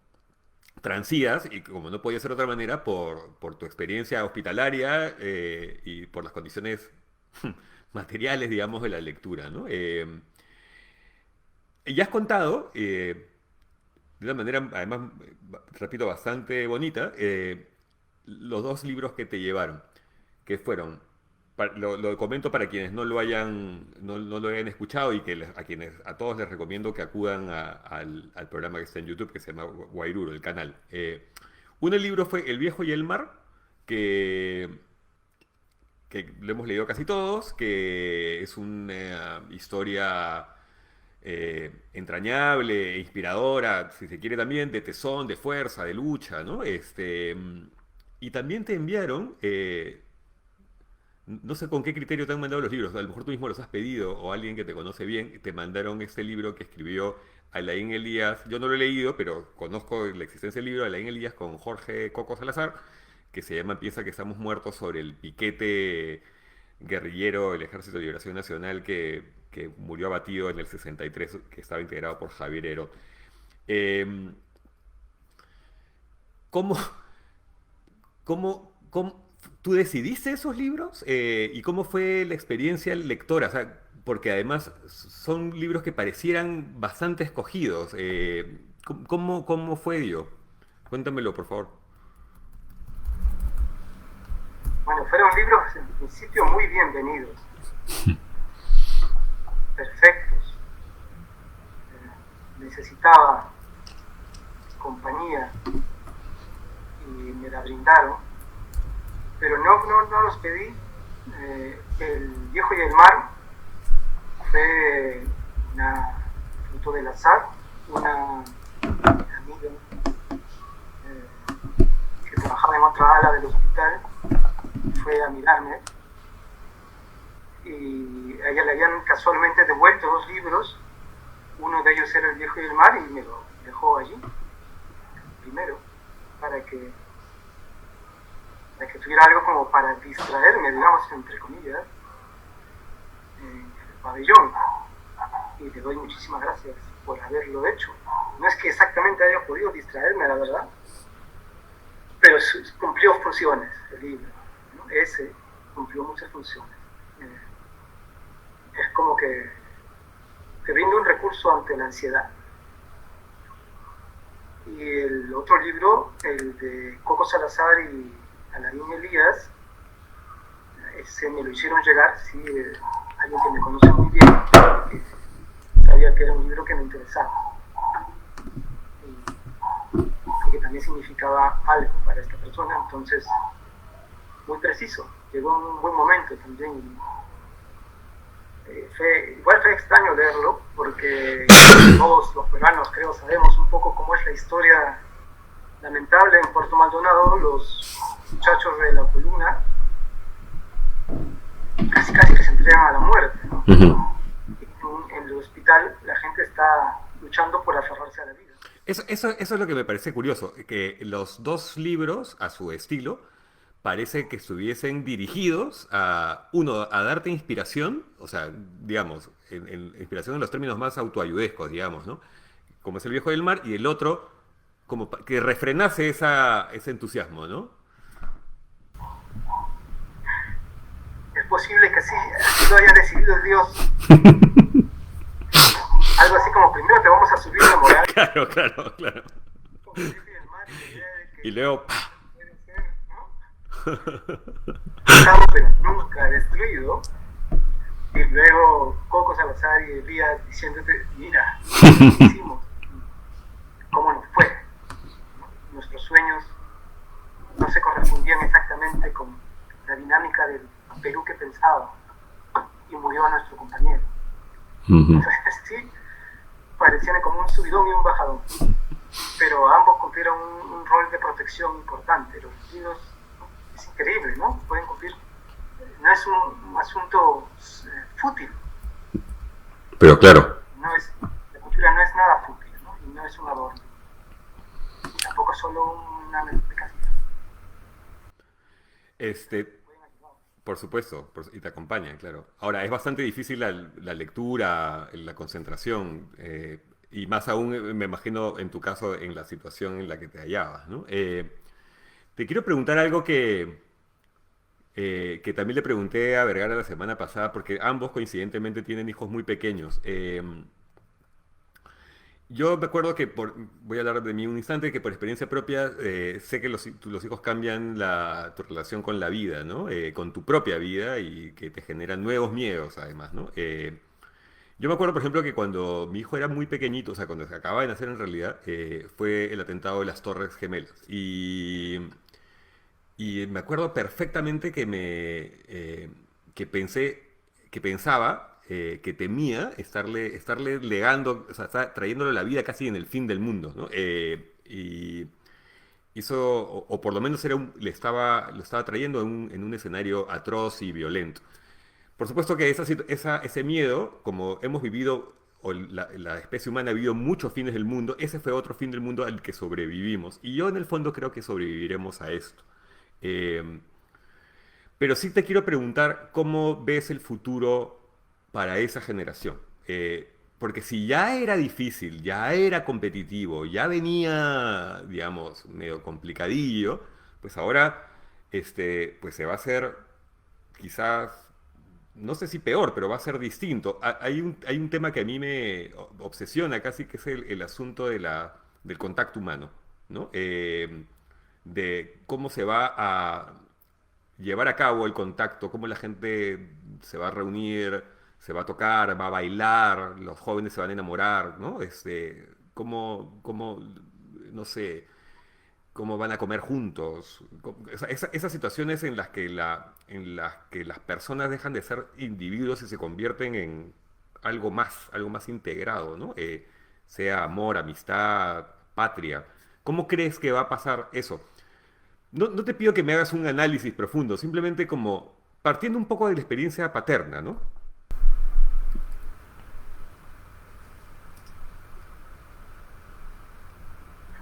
transidas, y como no podía ser de otra manera, por tu experiencia hospitalaria y por las condiciones materiales, digamos, de la lectura, ¿no? Y has contado, de una manera, además, repito, bastante bonita, los dos libros que te llevaron, que fueron, lo comento para quienes no lo hayan escuchado y que a todos les recomiendo que acudan al programa que está en YouTube, que se llama Guairuro, el canal. Uno del libro fue El viejo y el mar, que, que lo hemos leído casi todos, que es una historia entrañable, inspiradora, si se quiere también, de tesón, de fuerza, de lucha, ¿no? Y también te enviaron, no sé con qué criterio te han mandado los libros, a lo mejor tú mismo los has pedido o alguien que te conoce bien, te mandaron este libro que escribió Alain Elías, yo no lo he leído, pero conozco la existencia del libro, Alain Elías con Jorge Coco Salazar, que se llama Piensa que estamos muertos, sobre el piquete guerrillero del Ejército de Liberación Nacional que murió abatido en el 63, que estaba integrado por Javier Heró. ¿Cómo, cómo ¿Tú decidiste esos libros? ¿Y cómo fue la experiencia lectora? O sea, porque además son libros que parecieran bastante escogidos. ¿Cómo fue ello? Cuéntamelo, por favor. Bueno, fueron libros en principio muy bienvenidos, perfectos. Necesitaba compañía y me la brindaron, pero no los pedí. El viejo y el mar fue fruto del azar. Una amiga que trabajaba en otra ala del hospital fue a mirarme y a ella le habían casualmente devuelto 2 libros. Uno de ellos era El viejo y el mar y me lo dejó allí primero para que tuviera algo como para distraerme, digamos, entre comillas, en el pabellón. Y le doy muchísimas gracias por haberlo hecho. No es que exactamente haya podido distraerme, la verdad, pero cumplió funciones el libro, ¿no? Ese cumplió muchas funciones. Es como que te brinda un recurso ante la ansiedad. Y el otro libro, el de Coco Salazar y Aladín Elías, ese me lo hicieron llegar, sí, alguien que me conoce muy bien, que sabía que era un libro que me interesaba y que también significaba algo para esta persona, entonces muy preciso, llegó en un buen momento también. Igual fue extraño leerlo porque todos los peruanos creo sabemos un poco cómo es la historia lamentable en Puerto Maldonado. Los muchachos de la columna casi que se entregan a la muerte, ¿no? En el hospital la gente está luchando por aferrarse a la vida. Eso es lo que me parece curioso, que los dos libros, a su estilo, parece que estuviesen dirigidos a, uno, a darte inspiración, o sea, digamos, inspiración en los términos más autoayudescos, digamos, ¿no? Como es El viejo del mar, y el otro, como que refrenase ese entusiasmo, ¿no? Es posible que así lo haya decidido Dios. Algo así como, primero te vamos a subir la moral. Claro, claro, claro. Como el viejo y el mar, y la idea de que Y luego, ¡pah! puede ser, ¿no? Pero nunca destruido. Y luego Coco Salazar y Elías diciéndote, mira, ¿qué hicimos? ¿Cómo nos fue? ¿No? Nuestros sueños no se correspondían exactamente con la dinámica del Perú que pensaba y murió a nuestro compañero. Entonces, sí, parecían como un subidón y un bajadón, pero ambos cumplieron un rol de protección importante. Los niños, es increíble, ¿no? Pueden cumplir, no es un asunto fútil. Pero claro. La cultura no es nada fútil, ¿no? Y no es un adorno. Y tampoco es solo una mercancía. Por supuesto, y te acompaña, claro. Ahora, es bastante difícil la lectura, la concentración, y más aún, me imagino, en tu caso, en la situación en la que te hallabas, ¿no? Te quiero preguntar algo que también le pregunté a Vergara la semana pasada, porque ambos coincidentemente tienen hijos muy pequeños. Yo me acuerdo que, voy a hablar de mí un instante, que por experiencia propia sé que los hijos cambian tu relación con la vida, ¿no? Con tu propia vida y que te generan nuevos miedos, además, ¿no? Yo me acuerdo, por ejemplo, que cuando mi hijo era muy pequeñito, o sea, cuando se acababa de nacer en realidad, fue el atentado de las Torres Gemelas. Y me acuerdo perfectamente que pensaba, que temía estarle legando, o sea, trayéndole la vida casi en el fin del mundo, ¿no? Y hizo, o por lo menos lo estaba trayendo en un escenario atroz y violento. Por supuesto que ese miedo, como hemos vivido, o la especie humana ha vivido muchos fines del mundo, ese fue otro fin del mundo al que sobrevivimos. Y yo en el fondo creo que sobreviviremos a esto. Eh, pero sí te quiero preguntar cómo ves el futuro para esa generación. Porque si ya era difícil, ya era competitivo, ya venía, digamos, medio complicadillo, pues ahora pues se va a hacer quizás, no sé si peor, pero va a ser distinto. Hay un tema que a mí me obsesiona casi, que es el asunto del contacto humano, ¿no? De cómo se va a llevar a cabo el contacto, cómo la gente se va a reunir, se va a tocar, va a bailar, los jóvenes se van a enamorar, ¿no? No sé, cómo van a comer juntos. Esas situaciones en las que las personas dejan de ser individuos y se convierten en algo más integrado, ¿no? Sea amor, amistad, patria. ¿Cómo crees que va a pasar eso? No te pido que me hagas un análisis profundo, simplemente como partiendo un poco de la experiencia paterna, ¿no?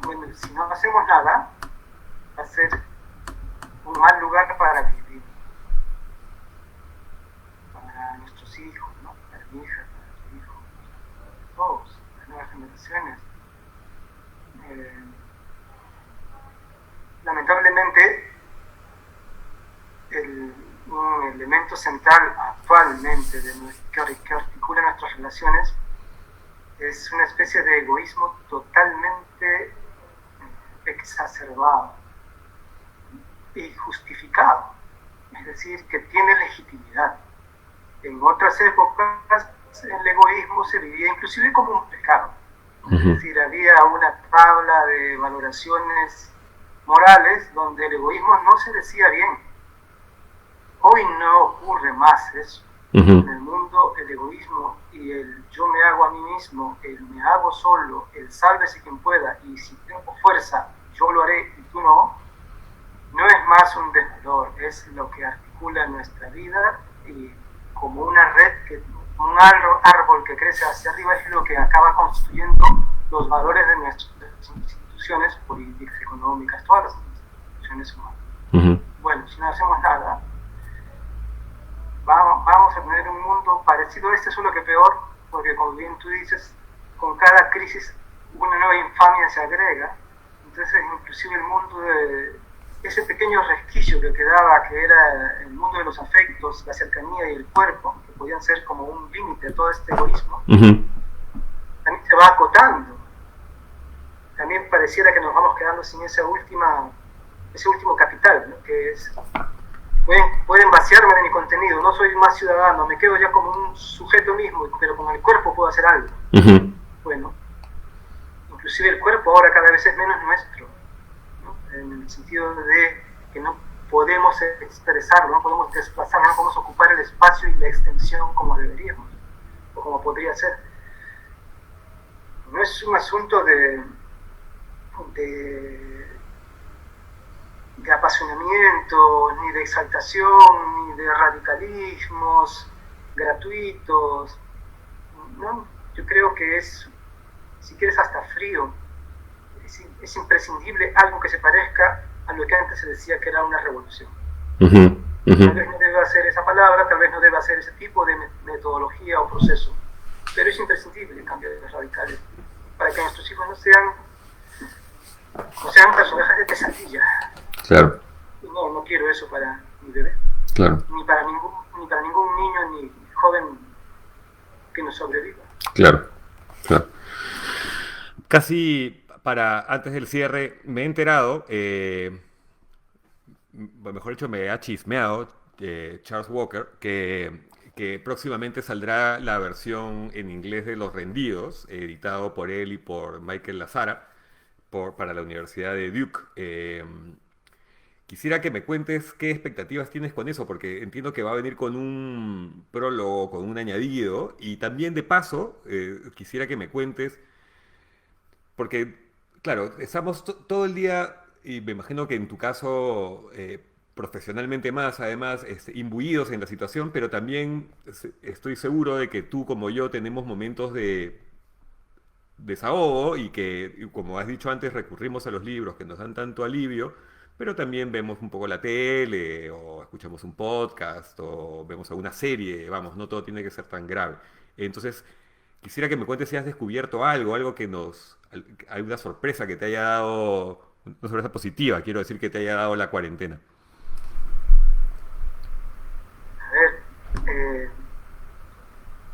Bueno, si no hacemos nada, va a ser un mal lugar para vivir, para nuestros hijos, ¿no? Para mi hija, para tu hijo, para todos, las nuevas generaciones. Eh, Lamentablemente, un elemento central actualmente que articula nuestras relaciones es una especie de egoísmo totalmente exacerbado y justificado, es decir, que tiene legitimidad. En otras épocas el egoísmo se vivía inclusive como un pecado. Es decir, había una tabla de valoraciones morales donde el egoísmo no se decía bien. Hoy no ocurre más eso. En el mundo el egoísmo y el yo me hago a mí mismo, el me hago solo, el sálvese quien pueda y si tengo fuerza yo lo haré y tú no, no es más un desvalor, es lo que articula nuestra vida y como una red, un árbol que crece hacia arriba es lo que acaba construyendo los valores de nuestras instituciones políticas, económicas, todas las instituciones humanas. Bueno, si no hacemos nada, vamos a tener un mundo parecido a este, solo que peor, porque como bien tú dices, con cada crisis una nueva infamia se agrega. Entonces inclusive el mundo de ese pequeño resquicio que quedaba, que era el mundo de los afectos, la cercanía y el cuerpo, que podían ser como un límite a todo este egoísmo, también se va acotando. También pareciera que nos vamos quedando sin ese último capital, ¿no? Que es pueden vaciarme de mi contenido, no soy más ciudadano, me quedo ya como un sujeto mismo, pero con el cuerpo puedo hacer algo. Bueno, inclusive el cuerpo ahora cada vez es menos nuestro, ¿no? En el sentido de que no podemos expresarlo, no podemos desplazarlo, no podemos ocupar el espacio y la extensión como deberíamos, o como podría ser. No es un asunto de apasionamiento, ni de exaltación, ni de radicalismos gratuitos, ¿no? Yo creo que es, si quieres, hasta frío. Es imprescindible algo que se parezca a lo que antes se decía que era una revolución. Tal vez no deba ser esa palabra, tal vez no deba ser ese tipo de metodología o proceso, pero es imprescindible el cambio de los radicales para que nuestros hijos no sean personajes de pesadilla. Claro. No quiero eso para mi bebé. Claro. Ni para ningún niño ni joven que nos sobreviva. Claro. Casi antes del cierre, me he enterado, mejor dicho, me ha chismeado Charles Walker, que próximamente saldrá la versión en inglés de Los Rendidos, editado por él y por Michael Lazara, para la Universidad de Duke. Quisiera que me cuentes qué expectativas tienes con eso, porque entiendo que va a venir con un prólogo, con un añadido, y también de paso, quisiera que me cuentes, porque, claro, estamos todo el día, y me imagino que en tu caso, profesionalmente más, además, imbuidos en la situación, pero también estoy seguro de que tú como yo tenemos momentos de desahogo y que, como has dicho antes, recurrimos a los libros que nos dan tanto alivio, pero también vemos un poco la tele o escuchamos un podcast o vemos alguna serie, vamos, no todo tiene que ser tan grave. Entonces, quisiera que me cuentes si has descubierto algo alguna sorpresa que te haya dado, una sorpresa positiva, quiero decir, que te haya dado la cuarentena.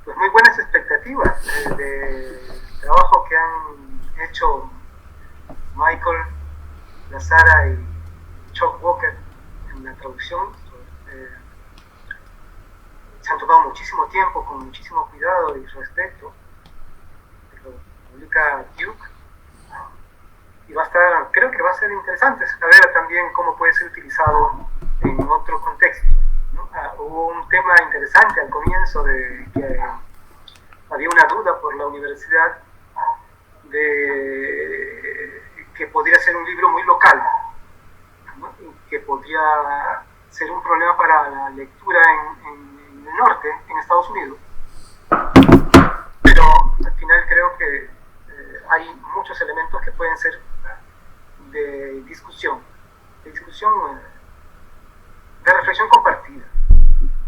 pues muy buenas expectativas del trabajo que han hecho Michael, Lazara y Chuck Walker en la traducción. Se han tomado muchísimo tiempo, con muchísimo cuidado y respeto. Lo publica Duke. Y va a estar, creo que va a ser interesante saber también cómo puede ser utilizado en otro contexto, ¿no? Hubo un tema interesante al comienzo de que había una duda por la universidad de que podría ser un libro muy local, ¿no? Y que podría ser un problema para la lectura en el norte, en Estados Unidos. Pero al final creo que hay muchos elementos que pueden ser de discusión, de reflexión compartida.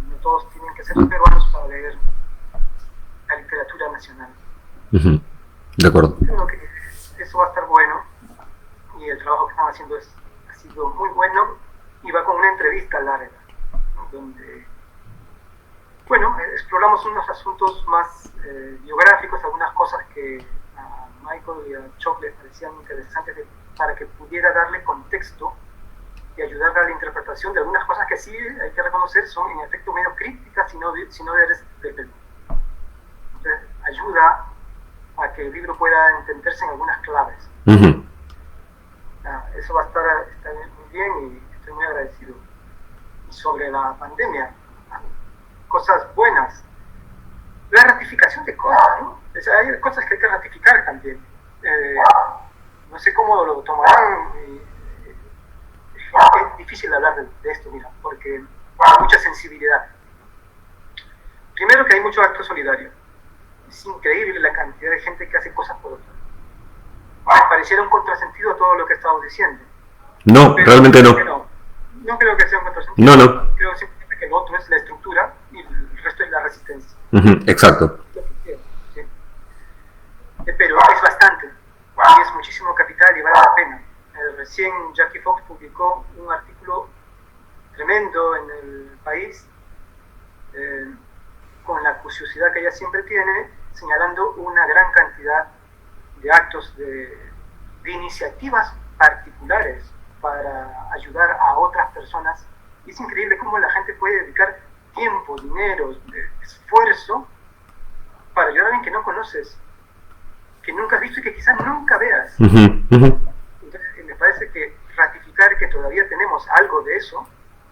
No todos tienen que ser peruanos para leer la literatura nacional. Uh-huh. De acuerdo. Creo que eso va a estar bueno, y el trabajo que están haciendo ha sido muy bueno, y va con una entrevista larga, ¿no? Donde, bueno, exploramos unos asuntos más biográficos, algunas cosas que a Michael y a Chuck les parecían interesantes para que pudiera darle contexto y ayudar a la interpretación de algunas cosas que sí hay que reconocer son en efecto menos críticas si no eres del Perú. Entonces ayuda a que el libro pueda entenderse en algunas claves. Uh-huh. Eso va a estar muy bien, y estoy muy agradecido. Y sobre la pandemia, cosas buenas, la ratificación de cosas, ¿no? O sea, hay cosas que hay que ratificar también. No sé cómo lo tomarán. Es difícil hablar de esto, mira, porque hay mucha sensibilidad. Primero, que hay mucho acto solidario. Es increíble la cantidad de gente que hace cosas por otros. Me pareciera un contrasentido a todo lo que estamos diciendo. No, pero realmente no. No creo que sea un contrasentido. No. Creo simplemente que lo otro es la estructura y el resto es la resistencia. Uh-huh. Exacto. Sí. Pero es bastante, y es muchísimo capital y vale la pena. Recién Jackie Fox publicó un artículo tremendo en El País, con la curiosidad que ella siempre tiene, señalando una gran cantidad de actos de iniciativas particulares para ayudar a otras personas. Y es increíble cómo la gente puede dedicar tiempo, dinero, esfuerzo para ayudar a alguien que no conoces, que nunca has visto y que quizás nunca veas. Uh-huh. Uh-huh. Entonces, me parece que ratificar que todavía tenemos algo de eso,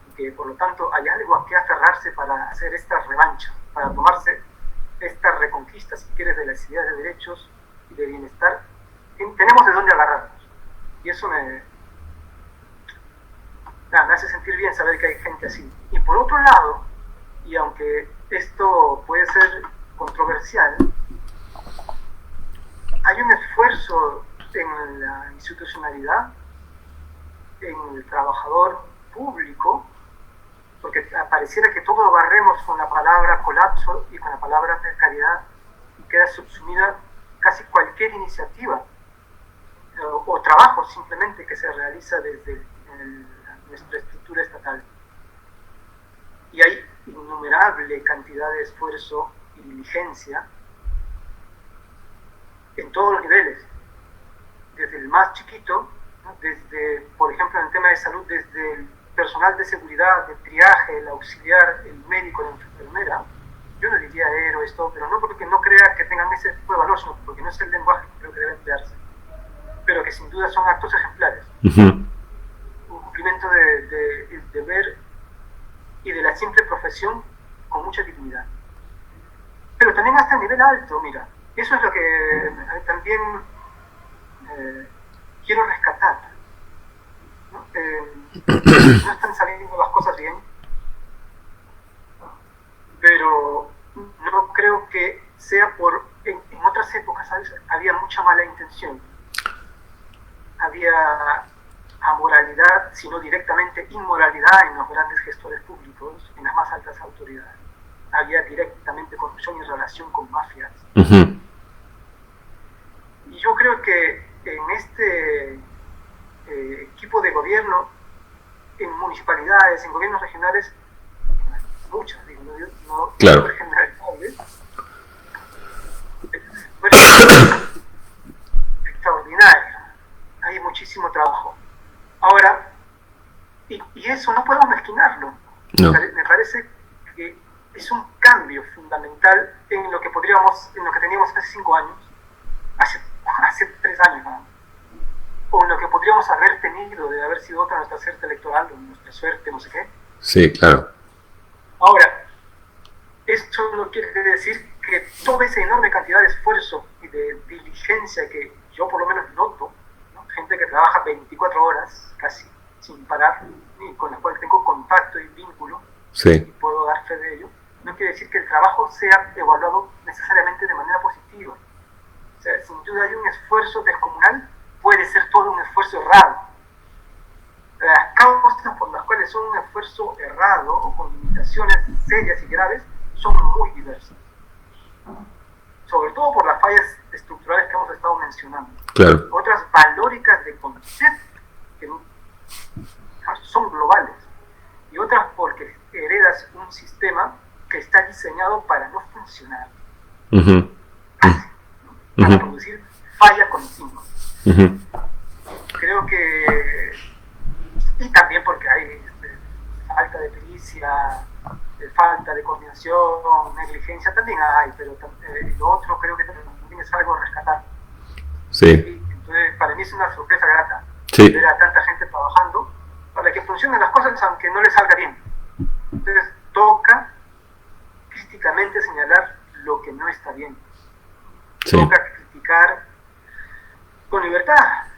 y que por lo tanto hay algo a que aferrarse para hacer esta revancha, para tomarse esta reconquista, si quieres, de las ideas de derechos y de bienestar. Tenemos de dónde agarrarnos, y eso me hace sentir bien saber que hay gente así. Y por otro lado, y aunque esto puede ser controversial, hay un esfuerzo en la institucionalidad, en el trabajador público, porque pareciera que todo lo barremos con la palabra colapso y con la palabra precariedad, y queda subsumida casi cualquier iniciativa o trabajo simplemente que se realiza desde nuestra estructura estatal. Y hay innumerable cantidad de esfuerzo y diligencia en todos los niveles, desde el más chiquito, ¿no? Desde, por ejemplo, en el tema de salud, desde el personal de seguridad, de triaje, el auxiliar, el médico, la enfermera. Yo no diría héroes, todo, pero no porque no crea que tengan ese tipo de valor, sino porque no es el lenguaje que creo que debe emplearse, pero que sin duda son actos ejemplares. Uh-huh. Un cumplimiento del deber y de la simple profesión con mucha dignidad. Pero también hasta el nivel alto, mira, eso es lo que también quiero rescatar, ¿no? No están saliendo las cosas bien, pero no creo que sea por... En otras épocas, ¿sabes? Había mucha mala intención, había amoralidad, sino directamente inmoralidad en los grandes gestores públicos, en las más altas autoridades. Había directamente corrupción y relación con mafias. Uh-huh. Y yo creo que en este equipo de gobierno, en municipalidades, en gobiernos regionales, muchas, digo, no claro, generalizables, muchísimo trabajo. Ahora, y eso no podemos mezquinarlo. No. Me parece que es un cambio fundamental en lo que teníamos hace 5 años, hace 3 años, ¿no? O en lo que podríamos haber tenido de haber sido otra nuestra suerte electoral, o nuestra suerte, no sé qué. Sí, claro. Ahora, esto no quiere decir que toda esa enorme cantidad de esfuerzo y de diligencia que yo por lo menos noto, ¿no? Gente que trabaja 24 horas casi sin parar, y con la cual tengo contacto y vínculo, Sí. y puedo dar fe de ello, no quiere decir que el trabajo sea evaluado necesariamente de manera positiva. O sea, sin duda hay un esfuerzo descomunal, puede ser todo un esfuerzo errado. Las causas por las cuales son un esfuerzo errado o con limitaciones serias y graves son muy diversas. Sobre todo por las fallas estructurales que hemos estado mencionando. Claro. Otras valóricas de concepto que son globales. Y otras porque heredas un sistema que está diseñado para no funcionar. Uh-huh. Así, ¿no? Para producir falla continua. Uh-huh. Creo que... Y también porque hay falta de pericia, falta de coordinación, negligencia, también hay, pero lo otro creo que también es algo a rescatar. Sí. Y entonces, para mí es una sorpresa grata ver a tanta gente trabajando para que funcionen las cosas aunque no les salga bien. Entonces, toca críticamente señalar lo que no está bien. Sí. Toca criticar con libertad.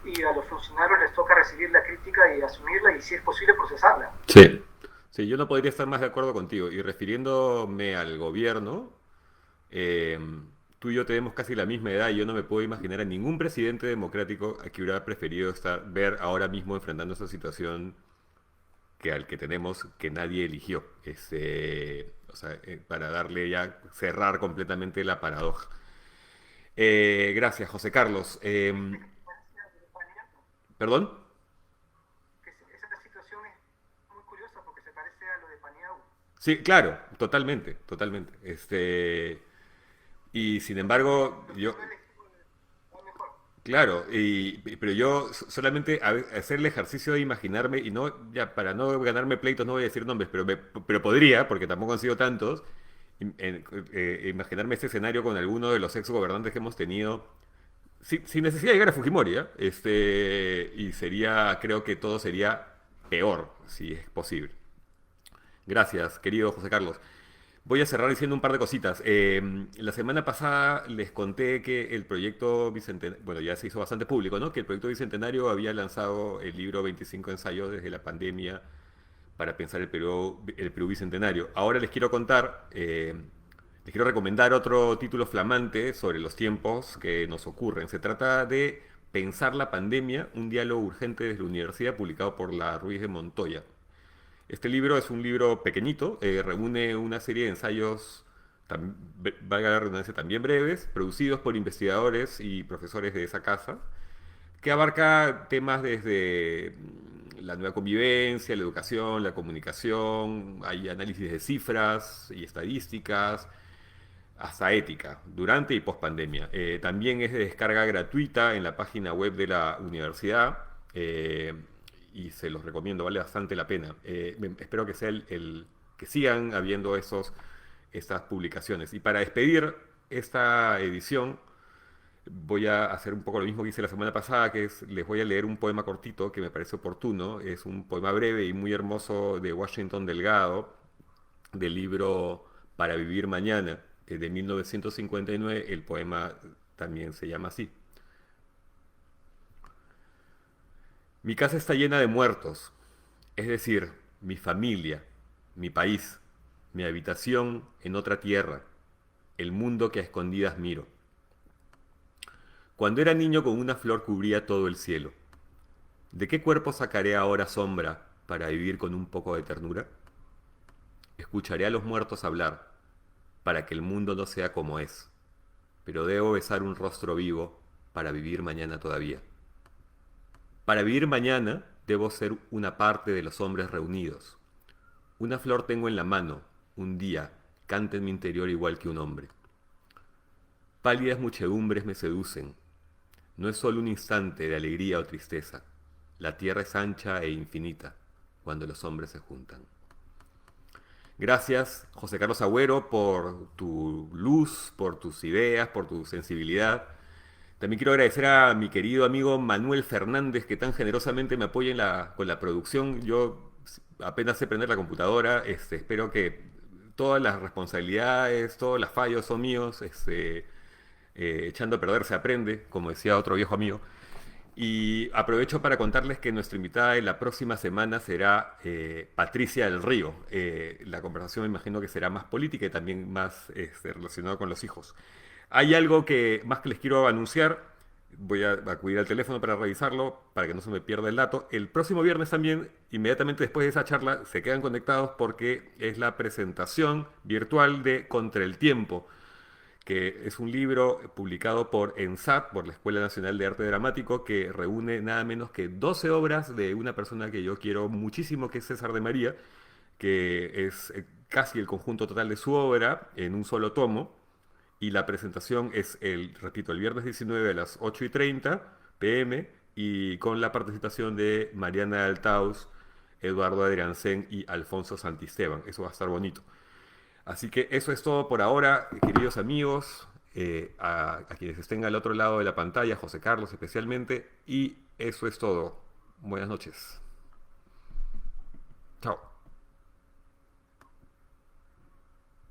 Y a los funcionarios les toca recibir la crítica y asumirla y, si es posible, procesarla. Sí. Sí, yo no podría estar más de acuerdo contigo. Y refiriéndome al gobierno, tú y yo tenemos casi la misma edad y yo no me puedo imaginar a ningún presidente democrático a que hubiera preferido ver ahora mismo enfrentando esa situación que al que tenemos que nadie eligió. O sea, para darle ya, cerrar completamente la paradoja. Gracias, José Carlos. ¿Perdón? Esa situación es muy curiosa porque se parece a lo de Paniagua. Sí, claro, totalmente, totalmente. Y sin embargo, yo, claro, pero yo solamente hacer el ejercicio de imaginarme, y no, ya para no ganarme pleitos no voy a decir nombres, pero podría, porque tampoco han sido tantos, imaginarme este escenario con alguno de los ex gobernantes que hemos tenido, sin necesidad de llegar a Fujimori, ¿eh? Y sería, creo que todo sería peor, si es posible. Gracias, querido José Carlos. Voy a cerrar diciendo un par de cositas. La semana pasada les conté que el proyecto Bicentenario, bueno, ya se hizo bastante público, ¿no? Que el proyecto Bicentenario había lanzado el libro 25 ensayos desde la pandemia para pensar el Perú Bicentenario. Ahora les quiero contar, les quiero recomendar otro título flamante sobre los tiempos que nos ocurren. Se trata de Pensar la pandemia, un diálogo urgente desde la universidad, publicado por la Ruiz de Montoya. Este libro es un libro pequeñito, reúne una serie de ensayos, valga la redundancia, también breves, producidos por investigadores y profesores de esa casa, que abarca temas desde la nueva convivencia, la educación, la comunicación, hay análisis de cifras y estadísticas, hasta ética, durante y post pandemia. También es de descarga gratuita en la página web de la universidad. Y se los recomiendo, vale bastante la pena. Espero que sea que sigan habiendo estas publicaciones. Y para despedir esta edición, voy a hacer un poco lo mismo que hice la semana pasada, les voy a leer un poema cortito que me parece oportuno. Es un poema breve y muy hermoso de Washington Delgado, del libro Para vivir mañana, de 1959. El poema también se llama así. Mi casa está llena de muertos, es decir, mi familia, mi país, mi habitación en otra tierra, el mundo que a escondidas miro. Cuando era niño con una flor cubría todo el cielo. ¿De qué cuerpo sacaré ahora sombra para vivir con un poco de ternura? Escucharé a los muertos hablar, para que el mundo no sea como es, pero debo besar un rostro vivo para vivir mañana todavía. Para vivir mañana debo ser una parte de los hombres reunidos. Una flor tengo en la mano, un día, canta en mi interior igual que un hombre. Pálidas muchedumbres me seducen. No es solo un instante de alegría o tristeza. La tierra es ancha e infinita cuando los hombres se juntan. Gracias, José Carlos Agüero, por tu luz, por tus ideas, por tu sensibilidad. También quiero agradecer a mi querido amigo Manuel Fernández, que tan generosamente me apoya con la producción. Yo apenas sé prender la computadora. Espero que todas las responsabilidades, todos los fallos son míos. Echando a perder se aprende, como decía otro viejo amigo. Y aprovecho para contarles que nuestra invitada de la próxima semana será Patricia del Río. La conversación me imagino que será más política y también más relacionada con los hijos. Hay algo que más que les quiero anunciar. Voy a acudir al teléfono para revisarlo, para que no se me pierda el dato. El próximo viernes también, inmediatamente después de esa charla, se quedan conectados porque es la presentación virtual de Contra el Tiempo, que es un libro publicado por ENSAT, por la Escuela Nacional de Arte Dramático, que reúne nada menos que 12 obras de una persona que yo quiero muchísimo, que es César de María, que es casi el conjunto total de su obra en un solo tomo. Y la presentación es repito, el viernes 19 a las 8:30 p.m. y con la participación de Mariana Altaus, Eduardo Adriancén y Alfonso Santisteban. Eso va a estar bonito. Así que eso es todo por ahora, queridos amigos, a quienes estén al otro lado de la pantalla, José Carlos especialmente, y eso es todo. Buenas noches. Chao.